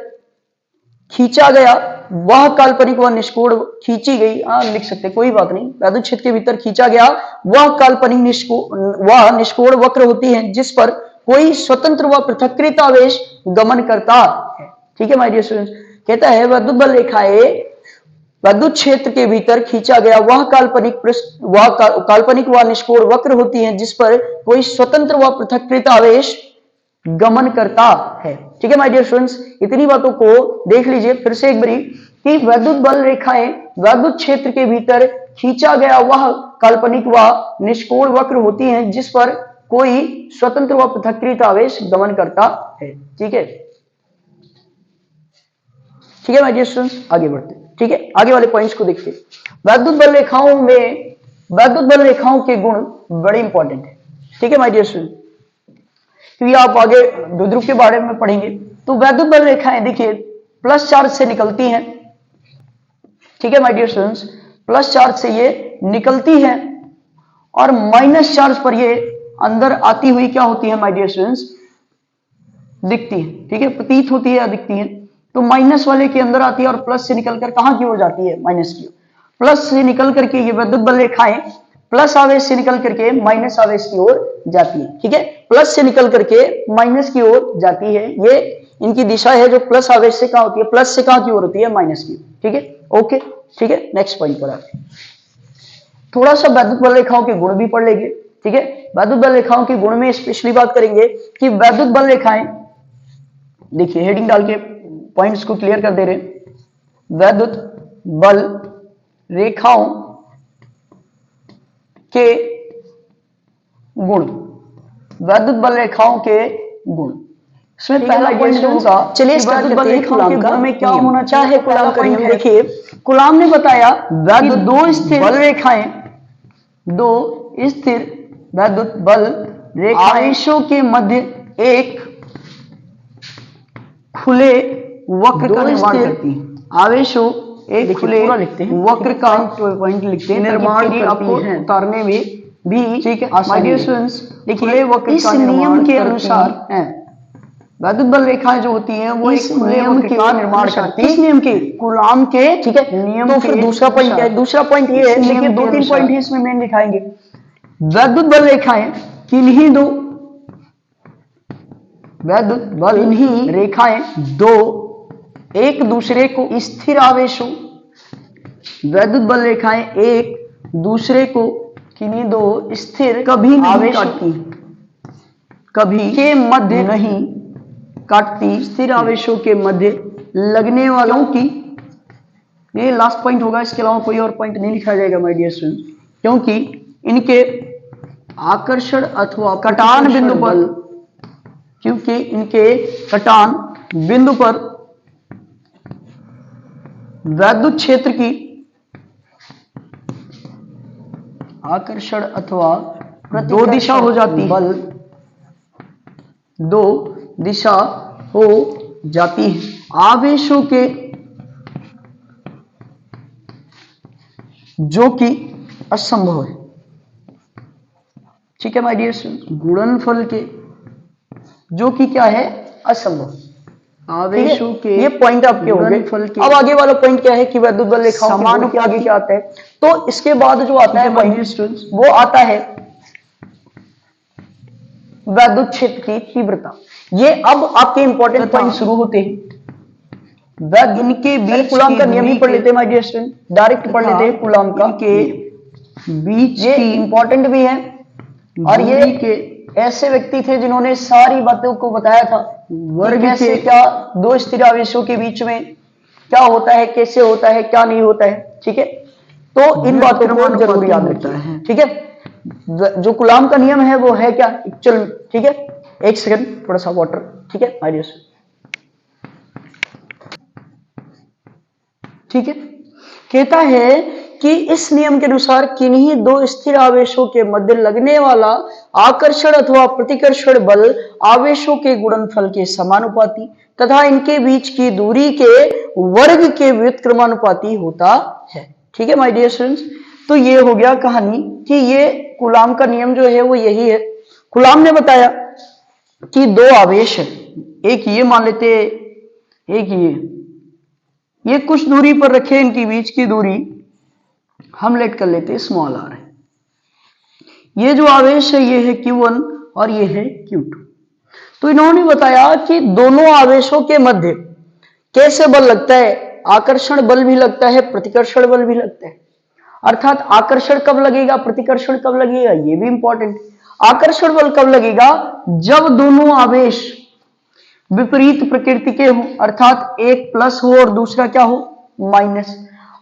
खींचा गया वह काल्पनिक व निष्कोण, खींची गई, लिख सकते, कोई बात नहीं, वैद्युत क्षेत्र के भीतर खींचा गया वह काल्पनिक निष्कोण वक्र होती है जिस पर कोई स्वतंत्र व पृथक्कृत आवेश गमन करता है। ठीक है माय डियर स्टूडेंट्स, कहता है वैद्युत बल रेखाएं वैद्युत क्षेत्र के भीतर खींचा गया वह काल्पनिक व निष्कोण वक्र होती है जिस पर कोई स्वतंत्र व पृथक्कृत आवेश गमन करता है। ठीक है माय डियर स्टूडेंट्स, इतनी बातों को देख लीजिए फिर से एक बारी कि वैद्युत बल रेखाएं वैद्युत क्षेत्र के भीतर खींचा गया वह काल्पनिक व निष्कोण वक्र होती हैं जिस पर कोई स्वतंत्र व पृथक्कृत आवेश गमन करता है। ठीक है, ठीक है माय डियर स्टूडेंट्स, आगे बढ़ते हैं। ठीक है, आगे वाले पॉइंट्स को देखते हैं। वैद्युत बल रेखाओं के गुण बड़े इंपॉर्टेंट है। ठीक है माय डियर स्टूडेंट, क्योंकि आप आगे द्विध्रुव के बारे में पढ़ेंगे। तो वैद्युत बल रेखाएं देखिए प्लस चार्ज से निकलती हैं। ठीक है my dear students, plus charge से ये निकलती हैं और माइनस चार्ज पर ये अंदर आती हुई क्या होती है माय डियर स्टूडेंट्स? दिखती है। ठीक है, प्रतीत होती है या दिखती है। तो माइनस वाले के अंदर आती है और प्लस से निकलकर कहां की ओर जाती है, माइनस की ओर। प्लस से निकल करके ये विद्युत बल रेखाएं प्लस आवेश से निकल करके माइनस आवेश की ओर जाती है। ठीक है, प्लस से निकल करके माइनस की ओर जाती है, ये इनकी दिशा है जो प्लस आवेश से कहां होती है, प्लस से कहां की ओर होती है, माइनस की। ठीक है, ओके, ठीक है। नेक्स्ट पॉइंट पर आते हैं, थोड़ा सा वैद्युत बल रेखाओं के गुण भी पढ़ लेंगे। ठीक है, वैद्युत बल रेखाओं के गुण में स्पेशली बात करेंगे कि वैद्युत बल रेखाएं, देखिए हेडिंग डाल के पॉइंट्स को क्लियर कर दे रहे हैं। वैद्युत बल रेखाओं के गुण, वैद्युत बल रेखाओं के गुण, इसमें पहला पॉइंट जो होगा, चलिए वैद्युत बल रेखाओं के गुण में क्या होना चाहिए, कूलाम का नियम। देखिए कूलाम ने बताया वैद्युत दो स्थिर बल रेखाएं, दो स्थिर वैद्युत बल रेखाएं आवेशों के मध्य एक खुले वक्र का निर्माण करती हैं। आवेशों एक खुले वक्र का पॉइंट लिखते हैं, निर्माण आपको उतारने में भी, ठीक है, माय डियर स्टूडेंट्स। देखिए इस नियम के अनुसार वैद्युत बल रेखाएं जो होती हैं वो इस नियम के निर्माण करती है, इस नियम के, कूलाम के, ठीक है, नियम। तो फिर दूसरा पॉइंट क्या है, दूसरा पॉइंट ये है, देखिए 2-3 पॉइंट ही इसमें मेन दिखाएंगे। वैद्युत बल रेखाएं किन्हीं दो, वैद्युत बल ही रेखाएं दो एक दूसरे को स्थिर आवेशों, वैद्युत बल रेखाएं एक दूसरे को किन्हीं दो स्थिर कभी नहीं काटती, कभी के मध्य नहीं काटती, स्थिर आवेशों के मध्य लगने वालों की, ये लास्ट पॉइंट होगा, इसके अलावा कोई और पॉइंट नहीं लिखा जाएगा माय डियर स्टूडेंट, क्योंकि इनके आकर्षण अथवा कटान बिंदु पर, क्योंकि इनके कटान बिंदु पर वैद्युत क्षेत्र की आकर्षण अथवा दो दिशा हो जाती है, बल दो दिशा हो जाती है आवेशों के, जो कि असंभव है। ठीक है माय डियर स्टूडेंट, गुणनफल के, जो कि क्या है, असंभव, आवेशों के, ये पॉइंट आपके हो गए। अब आगे वाला पॉइंट क्या है कि वैद्युत बल रेखाओं समान के आगे क्या आता है, तो इसके बाद जो आता है पॉइंट वो आता है वैद्युत क्षेत्र की तीव्रता। ये अब आपके इंपॉर्टेंट पॉइंट शुरू होते हैं। इनके बीच कूलाम का नियम ही पढ़ लेते हैं माय डियर स्टूडेंट, डायरेक्ट पढ़ लेते हैं कूलाम का, के बीच ये इंपॉर्टेंट भी है, और ये के ऐसे व्यक्ति थे जिन्होंने सारी बातों को बताया था, वर्ग कैसे, क्या दो स्थिर आवेशों के बीच में क्या होता है, कैसे होता है, क्या नहीं होता है। ठीक है, तो इन बातों को जरूर याद रखना है। ठीक है, जो कूलाम का नियम है वो है क्या, एक्चुअल। ठीक है, एक सेकंड, थोड़ा सा वाटर। ठीक है आइडियस, ठीक है, कहता है कि इस नियम के अनुसार किन्हीं दो स्थिर आवेशों के मध्य लगने वाला आकर्षण अथवा प्रतिकर्षण बल आवेशों के गुणनफल के समानुपाती तथा इनके बीच की दूरी के वर्ग के व्युत्क्रमानुपाती होता है। ठीक है माय डियर स्टूडेंट्स, तो ये हो गया कहानी कि ये कूलाम का नियम जो है वो यही है। कूलाम ने बताया कि दो आवेश है, एक ये मान लेते, एक ये कुछ दूरी पर रखे, इनकी बीच की दूरी हम लेट कर लेते हैं स्मॉल आर है। ये जो आवेश है ये है Q1 और ये है Q2। तो इन्होंने बताया कि दोनों आवेशों के मध्य कैसे बल लगता है, आकर्षण बल भी लगता है, प्रतिकर्षण बल भी लगता है। अर्थात आकर्षण कब लगेगा, प्रतिकर्षण कब लगेगा, ये भी इंपॉर्टेंट। आकर्षण बल कब लगेगा, जब दोनों आवेश विपरीत प्रकृति के हो, अर्थात एक प्लस हो और दूसरा क्या हो, माइनस।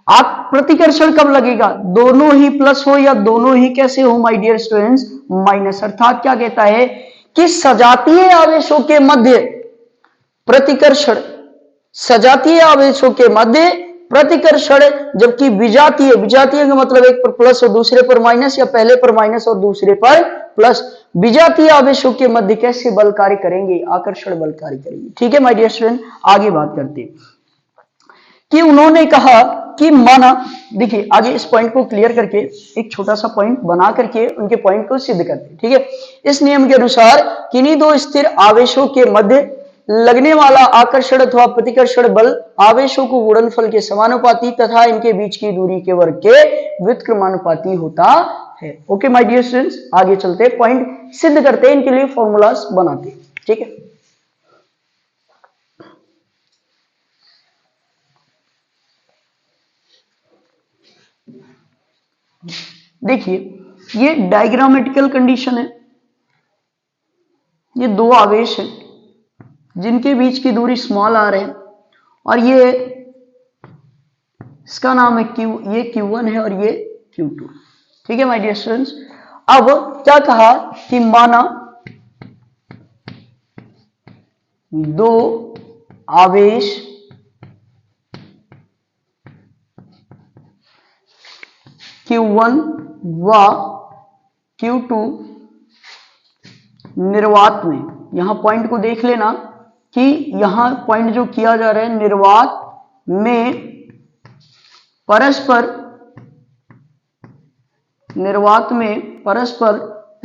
आप प्रतिकर्षण कब लगेगा, दोनों ही प्लस हो या दोनों ही कैसे हो माय डियर स्टूडेंट्स, माइनस। अर्थात क्या कहता है कि सजातीय आवेशों के मध्य प्रतिकर्षण, सजातीय आवेशों के मध्य प्रतिकर्षण, जबकि विजातीय, विजातीय का मतलब एक पर प्लस और दूसरे पर माइनस, या पहले पर माइनस और दूसरे पर प्लस, विजातीय आवेशों के मध्य कैसे बल कार्य करेंगे, आकर्षण बल कार्य करेंगे। ठीक है माय डियर स्टूडेंट, आगे बात करते हैं कि उन्होंने कहा कि माना, देखिए आगे इस पॉइंट को क्लियर करके एक छोटा सा पॉइंट बना करके उनके पॉइंट को सिद्ध करते हैं। ठीक है, इस नियम के अनुसार किन्हीं दो स्थिर आवेशों के मध्य लगने वाला आकर्षण अथवा प्रतिकर्षण बल आवेशों को गुणनफल के समानुपाती तथा इनके बीच की दूरी के वर्ग के व्युत्क्रमानुपाती होता है। ओके माय डियर स्टूडेंट्स, आगे चलते पॉइंट सिद्ध करते हैं, इनके लिए फॉर्मूलाज बनाते हैं। ठीक है, देखिए ये डायग्रामेटिकल कंडीशन है, ये दो आवेश हैं जिनके बीच की दूरी स्मॉल आर है और ये इसका नाम है क्यू, ये Q1 है और ये Q2। ठीक है माय डियर स्टूडेंट्स, अब क्या कहा कि माना दो आवेश Q1 व Q2 निर्वात में, यहां पॉइंट को देख लेना कि यहां पॉइंट जो किया जा रहा है निर्वात में परस्पर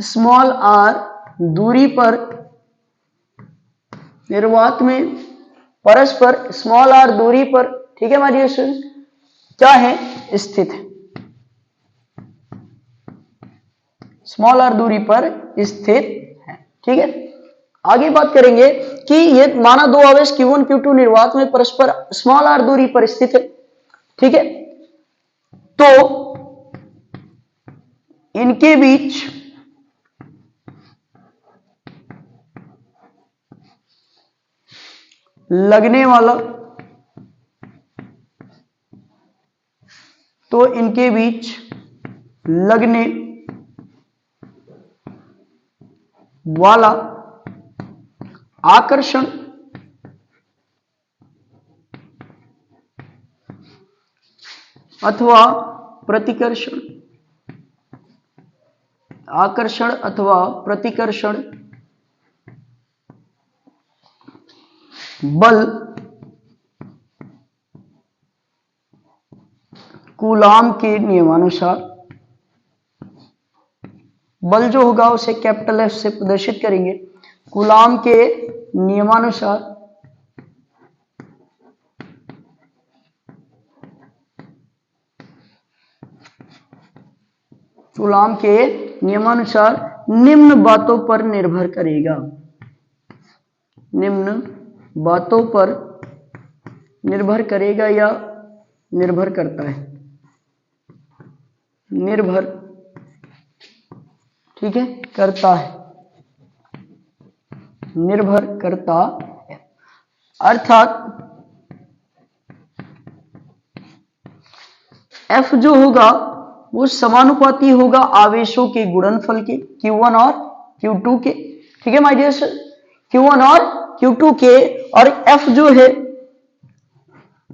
स्मॉल आर दूरी पर, निर्वात में परस्पर स्मॉल आर दूरी पर, ठीक है माय डियर स्टूडेंट्स, क्या है स्थित है, स्मॉल आर दूरी पर स्थित है। ठीक है, आगे बात करेंगे कि ये माना दो आवेश Q1 Q2 निर्वात में परस्पर स्मॉल आर दूरी पर स्थित है। ठीक है, तो इनके बीच लगने वाला, तो इनके बीच लगने वाला आकर्षण अथवा प्रतिकर्षण, आकर्षण अथवा प्रतिकर्षण बल कूलाम के नियमानुसार, बल जो होगा उसे कैपिटल F से प्रदर्शित करेंगे, कूलाम के नियमानुसार कूलाम के नियमानुसार निम्न बातों पर निर्भर करेगा, निम्न बातों पर निर्भर करेगा या निर्भर करता है, निर्भर, ठीक है, करता है, निर्भर करता है, अर्थात F जो होगा वो समानुपाती होगा आवेशों के गुणनफल के, Q1 और Q2 के। ठीक है माय डियर सर, Q1 और Q2 के, और F जो है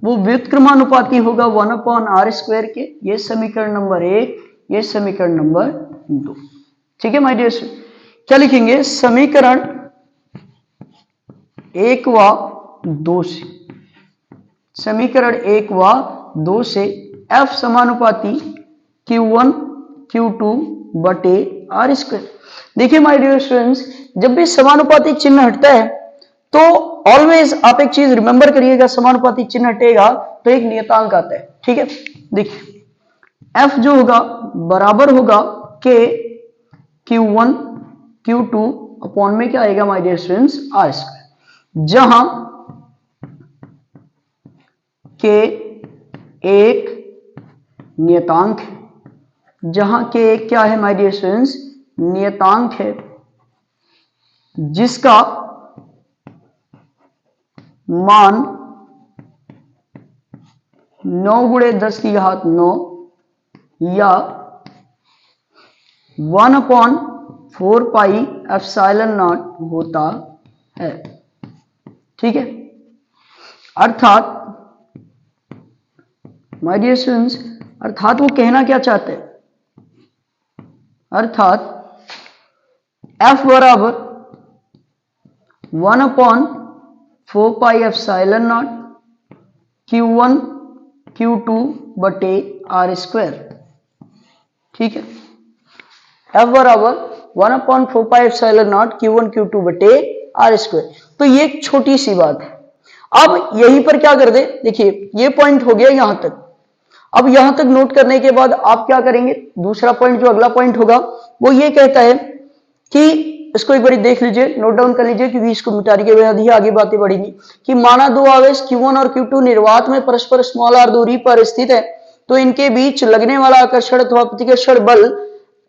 वो व्युत्क्रमानुपाती होगा 1/r² के। ये समीकरण नंबर 1, ये समीकरण नंबर 2। ठीक है माय डियर सर, क्या लिखेंगे, समीकरण 1 व 2 से, समीकरण 1 व 2 से F समानुपाती Q1 Q2 बटे r²। देखिए माय डियर स्टूडेंट्स, जब भी समानुपाती चिन्ह हटता है तो ऑलवेज आप एक चीज रिमेंबर करिएगा, समानुपाती चिन्ह हटेगा तो एक नियतांक आता है। ठीक है, देखिए F जो होगा बराबर होगा K Q1 Q2 अपॉन में क्या आएगा माय डियर स्टूडेंट्स, r², जहां K एक नियतांक है, जहां के क्या है माय डियर स्टूडेंट्स, नियतांक है, जिसका मान 9 × 10⁹ या 1/4πε0 होता है। ठीक है, अर्थात माय डियर स्टूडेंट्स, अर्थात वो कहना क्या चाहते हैं, अर्थात F बराबर 1/4πε0 Q1 Q2 बटे r²। ठीक है, F बराबर 1/4πε0 Q1 Q2 बटे आर स्क्वायर। तो ये एक छोटी सी बात है। अब यहीं पर क्या कर दे, देखिए ये पॉइंट हो गया यहां तक। अब यहां तक नोट करने के बाद आप क्या करेंगे, दूसरा पॉइंट जो अगला पॉइंट होगा वो ये कहता है कि इसको एक बार देख लीजिए, नोट डाउन कर लीजिए, क्योंकि इसको मिटाने के बाद ही आगे बातें बढ़ेंगी। कि माना दो आवेश Q1 और Q2 निर्वात में परस्पर स्मॉल r दूरी पर स्थित है, तो इनके बीच लगने वाला आकर्षण अथवा प्रतिकर्षण बल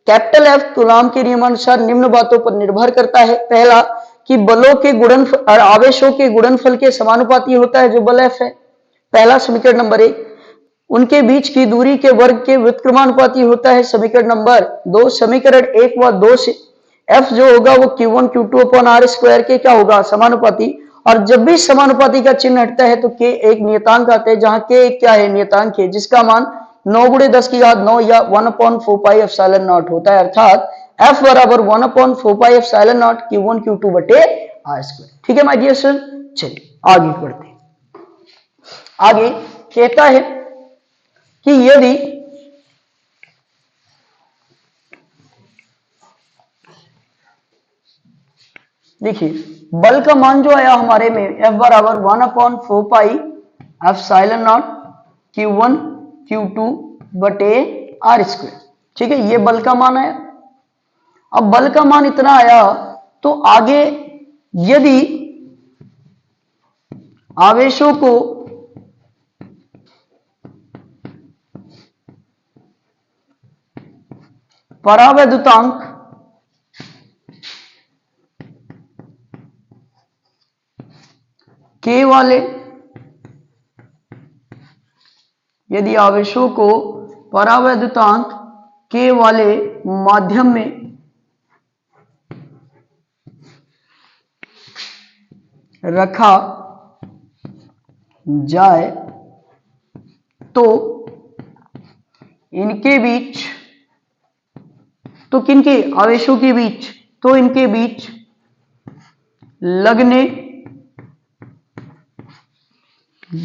कैपिटल F कूलाम के नियमानुसार निम्न बातों पर निर्भर करता है। पहला, कि बलों के गुणनफल और आवेशों के गुणनफल के समानुपाती होता है, जो बल F है, पहला समीकरण नंबर 1। उनके बीच की दूरी के वर्ग के व्युत्क्रमानुपाती होता है, समीकरण नंबर 2। समीकरण 1 व 2 से F जो होगा वो Q1 Q2 upon R square के क्या होगा, समानुपाती। और जब भी समानुपाती का चिन्ह हटता है तो K एक नियतांक आता है, जहां K क्या है, नियतांक है, जिसका मान 9 गुणे 10 की घात 9 या 1/4 पाई एप्सिलॉन नॉट होता है। अर्थात F बराबर 1/4 pi epsilon not Q1 Q2 बटे R स्क्वायर। ठीक है माय डियर स्टूडेंट, चलिए आगे बढ़ते हैं। आगे कहता है कि यदि देखिए बल का मान जो आया हमारे में F बराबर 1/4 pi epsilon not Q1 Q2 बटे R स्क्वायर। ठीक है, ये बल का मान आया। अब बल का मान इतना आया तो आगे यदि आवेशों को परावैद्युतांक K वाले, यदि आवेशों को परावैद्युतांक K वाले माध्यम में रखा जाए तो इनके बीच, तो किनके, आवेशों के बीच, तो इनके बीच लगने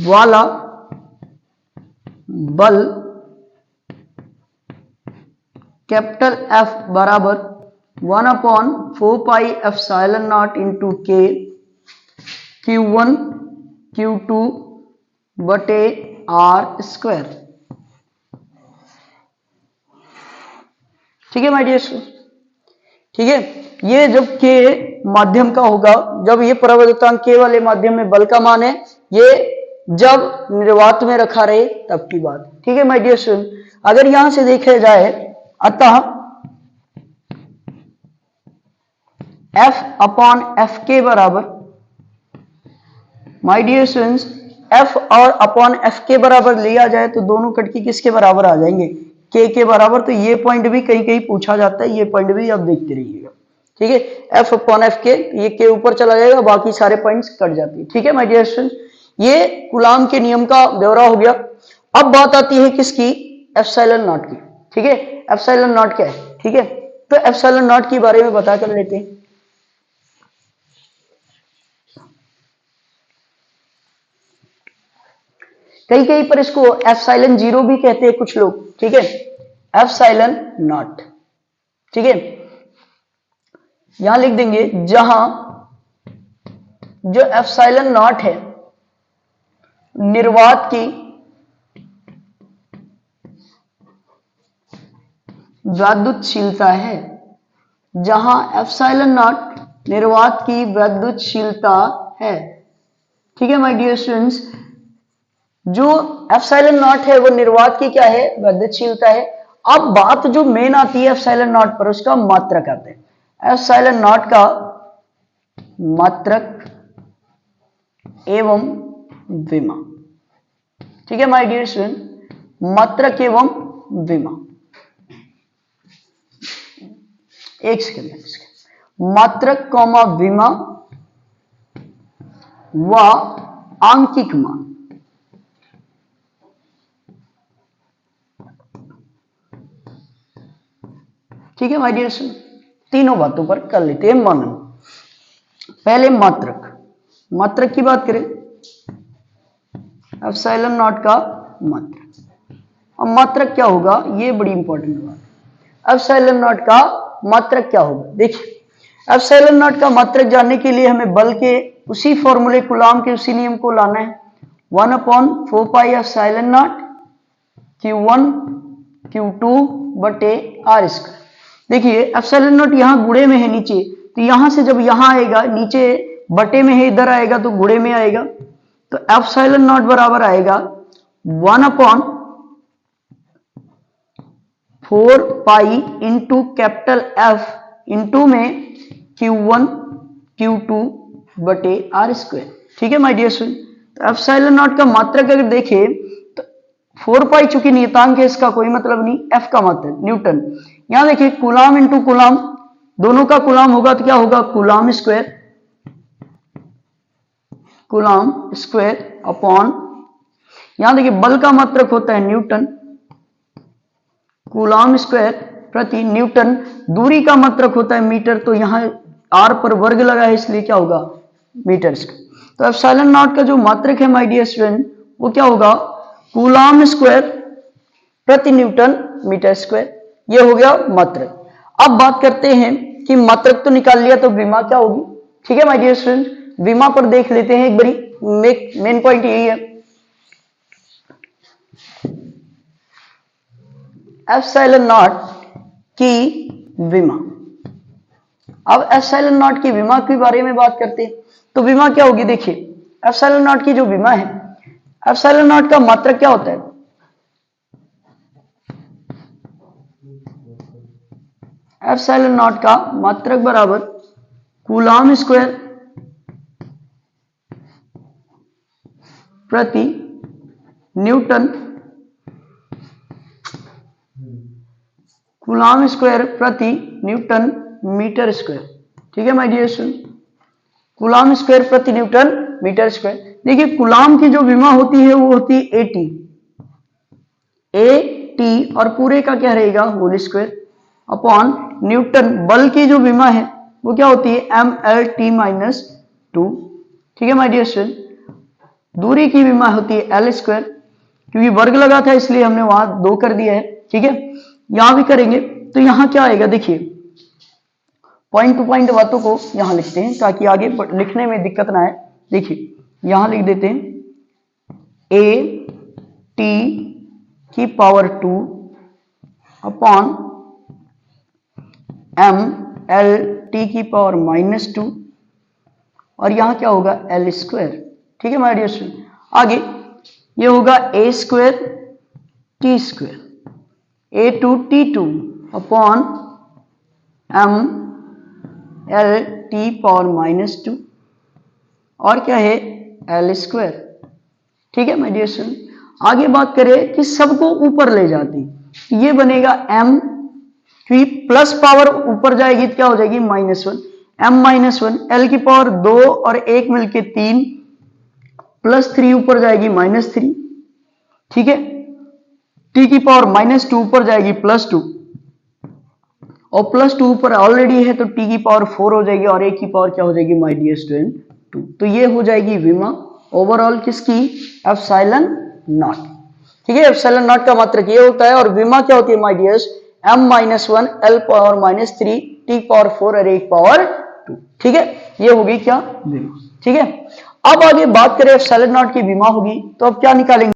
वाला बल कैपिटल F बराबर 1/4 pi epsilon not into K Q1 Q2 बटे R स्क्वायर। ठीक है माय डियर स्टूडेंट, ठीक है। ये जब K माध्यम का होगा, जब ये परावैद्युतांक K वाले माध्यम में बल का मान है, ये जब निर्वात में रखा रहे तब की बात। ठीक है माय डियर स्टूडेंट, अगर यहां से देखा जाए, अतः F अपॉन F के बराबर, माय डियर स्टूडेंट्स, F और अपॉन F के बराबर लिया जाए तो दोनों कट के किसके बराबर आ जाएंगे, K के बराबर। तो ये पॉइंट भी कहीं कहीं पूछा जाता है, ये पॉइंट भी आप देखते रहिएगा। ठीक है, F अपॉन F के, ये K ऊपर चला जाएगा, बाकी सारे पॉइंट्स कट जाते हैं। ठीक है माय डियर स्टूडेंट्स, ये कूलाम के नियम का ब्यौरा हो गया। अब बात आती है किसकी, एप्सिलॉन नॉट की। ठीक है, एप्सिलॉन नॉट क्या है, ठीक है, तो एप्सिलॉन नॉट के बारे में बता कर लेते हैं। कहीं कहीं पर इसको एप्सिलॉन जीरो भी कहते हैं कुछ लोग। ठीक है, एप्सिलॉन नॉट। ठीक है, यहां लिख देंगे, जहां जो एप्सिलॉन नॉट है निर्वात की वैद्युतशीलता है, जहां एप्सिलॉन नॉट निर्वात की वैद्युतशीलता है। ठीक है माय डियर स्टूडेंट्स, जो एप्सिलॉन नॉट है वो निर्वात की क्या है, वैद्युतशीलता है। अब बात जो मेन आती है एप्सिलॉन नॉट पर, उसका मात्रक आते हैं। एप्सिलॉन नॉट का मात्रक एवं विमा। ठीक है माय डियर स्टूडेंट, मात्रक एवं विमा। एक सेकंड, मात्रक कौमा विमा व आंकिक मान। ठीक है माय डियर स्टूडेंट, तीनों बातों पर कर लेते हैं मनन। पहले मात्रक, मात्रक की बात करें, एप्सिलॉन नॉट का मात्रक। अब मात्रक क्या होगा, ये बड़ी इंपॉर्टेंट बात है। एप्सिलॉन नॉट का मात्रक क्या होगा, देखिए एप्सिलॉन नॉट का मात्रक जानने के लिए हमें बल के उसी फॉर्मूले कूलॉम के उसी नियम को लाना है, 1/4 pi epsilon not Q1 Q2 बटे आर स्क्वायर। देखिए एप्सिलॉन नॉट यहाँ गुणे में है नीचे, तो यहां से जब यहां आएगा नीचे बटे में है, इधर आएगा तो गुणे में आएगा, तो एप्सिलॉन नॉट बराबर आएगा 1/4 pi into capital F into में Q1 Q2 बटे आर स्क्वायर। ठीक है माय डियर स्टूडेंट, तो एप्सिलॉन नॉट का मात्रक अगर देखें तो 4 पाई चूंकि नियतांक है इसका कोई मतलब नहीं, एफ का मात्रक न्यूटन। यहां देखिए कूलाम इंटू कूलाम, दोनों का कूलाम होगा तो क्या होगा कूलाम स्क्वायर अपॉन, यहां देखिए बल का मात्रक होता है न्यूटन, कूलाम स्क्वायर प्रति न्यूटन, दूरी का मात्रक होता है मीटर, तो यहां आर पर वर्ग लगा है इसलिए क्या होगा मीटर स्क्वायर। तो एप्सिलॉन नॉट का जो मात्रक है माय डियर स्टूडेंट वो क्या होगा कूलाम स्क्वायर प्रति न्यूटन मीटर स्क्वायर, ये हो गया मात्रक। अब बात करते हैं कि मात्रक तो निकाल लिया तो विमा क्या होगी। ठीक है माय डियर स्टूडेंट, विमा पर देख लेते हैं एक बारी, मेन पॉइंट यही है, एप्सिलॉन नॉट की विमा। अब एप्सिलॉन नॉट की विमा के बारे में बात करते हैं, तो विमा क्या होगी, देखिए एप्सिलॉन नॉट की जो विमा है, एप्सिलॉन नॉट का मात्रक क्या होता है, एप्सिलॉन नॉट का मात्रक बराबर कूलाम स्क्वायर प्रति न्यूटन, कूलाम स्क्वायर प्रति न्यूटन मीटर स्क्वायर। ठीक है my dear student, coulomb square प्रति न्यूटन मीटर स्क्वायर। देखिए कूलाम की जो विमा होती है वो होती है ए टी और पूरे का क्या रहेगा होल स्क्वायर अपॉन न्यूटन, बल की जो विमा है वो क्या होती है MLT-2। ठीक है माय डियर स्टूडेंट, दूरी की विमा होती है L स्क्वायर, क्योंकि वर्ग लगा था इसलिए हमने वहां 2 कर दिया है। ठीक है, यहां भी करेंगे तो यहां क्या आएगा, देखिए पॉइंट टू पॉइंट बातों को यहां लिखते हैं ताकि आगे लिखने में दिक्कत ना आए। देखिए यहां लिख देते हैं AT⁴ अपॉन MLT⁻², और यहां क्या होगा L स्क्वायर। ठीक है माय डियर स्टूडेंट, आगे ये होगा A square T square A2T2 upon MLT⁻², और क्या है L स्क्वायर। ठीक है माय डियर स्टूडेंट, आगे बात करें कि सबको ऊपर ले जाती, ये बनेगा M की प्लस पावर ऊपर जाएगी तो क्या हो जाएगी -1, M-1, L की पावर 2 और 1 मिलके 3, +3 ऊपर जाएगी -3। ठीक है, T की पावर -2 ऊपर जाएगी +2, और +2 ऊपर ऑलरेडी है तो T की पावर 4 हो जाएगी, और A की पावर क्या हो जाएगी माय डियर स्टूडेंट 2। तो ये हो जाएगी विमा ओवरऑल किसकी, एप्सिलॉन नॉट। ठीक है, एप्सिलॉन नॉट का मात्रक ये होता है, और विमा क्या होती है my dears M-1 L power -3 T power 4 और 1 पावर 2। ठीक है, ये होगी क्या विमा। ठीक है, अब आगे बात करें एप्सिलॉन नॉट की विमा होगी तो अब क्या निकालेंगे।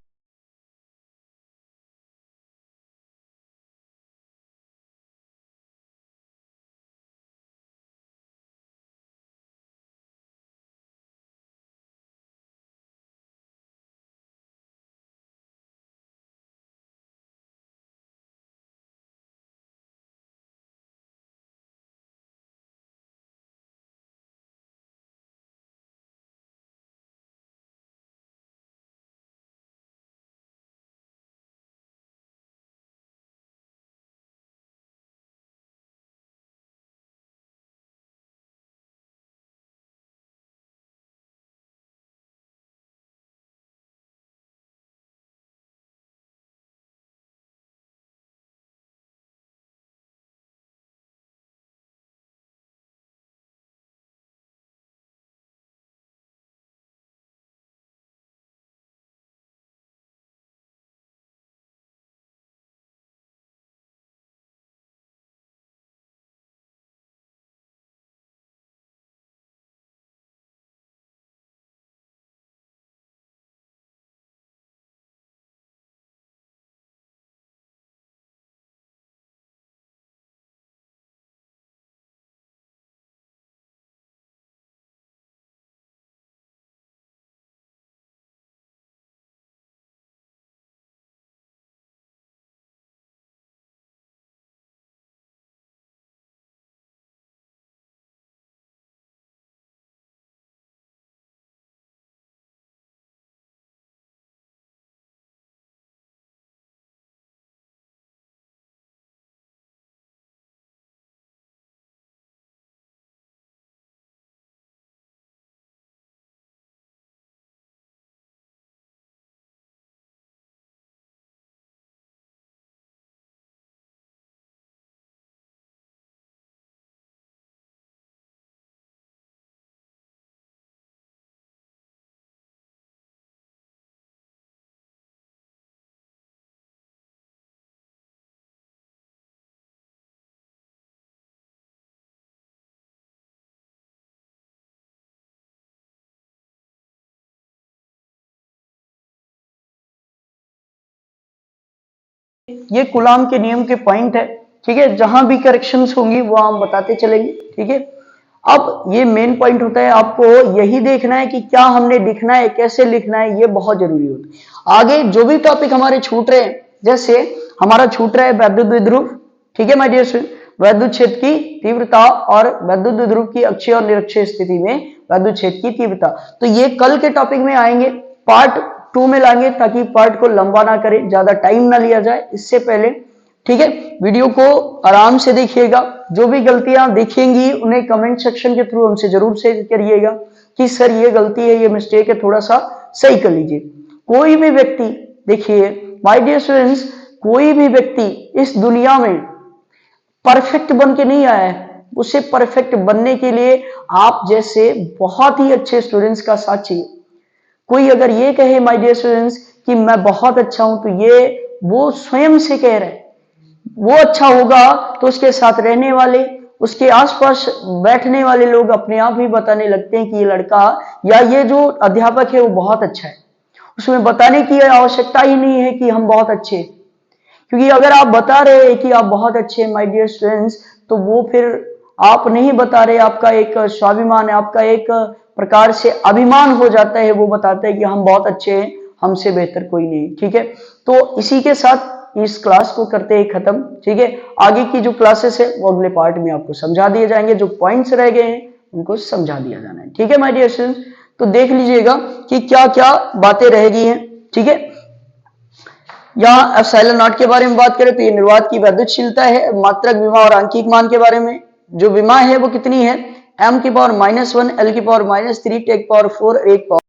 ये कूलाम के नियम के पॉइंट है, ठीक है। जहां भी करेक्शंस होंगी वो हम बताते चलेंगे, ठीक है। अब ये मेन पॉइंट होता है, आपको यही देखना है कि क्या हमने लिखना है, कैसे लिखना है, ये बहुत जरूरी होता है। आगे जो भी टॉपिक हमारे छूट रहे हैं, जैसे हमारा छूट रहा है वैद्युत द्विध्रुव, ठीक है माय डियर स्टूडेंट, वैद्युत क्षेत्र की तीव्रता और वैद्युत द्विध्रुव की अक्षीय और निरक्षीय स्थिति में वैद्युत क्षेत्र की तीव्रता, तो ये कल के टॉपिक में आएंगे, पार्ट 2 में लाएंगे, ताकि पार्ट को लंबा ना करें, ज्यादा टाइम ना लिया जाए इससे पहले, ठीक है। वीडियो को आराम से देखिएगा, जो भी गलतियां दिखेंगी उन्हें कमेंट सेक्शन के थ्रू हमसे जरूर शेयर करिएगा कि सर ये गलती है, ये मिस्टेक है, थोड़ा सा सही कर लीजिए। कोई भी व्यक्ति, देखिए माय डियर स्टूडेंट्स, कोई भी व्यक्ति इस दुनिया में परफेक्ट बन के नहीं आया है। उसे परफेक्ट बनने के लिए आप जैसे बहुत ही अच्छे स्टूडेंट्स का साथ चाहिए। कोई अगर ये कहे माय डियर स्टूडेंट्स कि मैं बहुत अच्छा हूं, तो ये वो स्वयं से कह रहा है। वो अच्छा होगा तो उसके साथ रहने वाले, उसके आसपास बैठने वाले लोग अपने आप ही बताने लगते हैं कि ये लड़का या ये जो अध्यापक है वो बहुत अच्छा है। उसमें बताने की आवश्यकता ही नहीं है कि हम बहुत अच्छे हैं, क्योंकि अगर आप बता रहे हैं कि आप बहुत अच्छे हैं माय डियर स्टूडेंट्स, तो वो फिर आप नहीं बता रहे, आपका एक स्वाभिमान है, आपका एक प्रकार से अभिमान हो जाता है, वो बताता है कि हम बहुत अच्छे हैं, हमसे बेहतर कोई नहीं, ठीक है। तो इसी के साथ इस क्लास को करते हैं खत्म, ठीक है। आगे की जो क्लासेस है वो अगले पार्ट में आपको समझा दिए जाएंगे, जो पॉइंट्स रह गए हैं उनको समझा दिया जाना है, ठीक है माय डियर स्टूडेंट्स। तो देख लीजिएगा कि क्या क्या बातें रह गई हैं, ठीक है। यहाँ एप्सिलॉन नॉट के बारे में बात करें तो ये निर्वात की वैद्युतशीलता है। मात्रक विमा और आंकिक मान के बारे में, जो विमा है वो कितनी है, m की पावर -1, l की पावर -3, टेक पावर 4, 1 पावर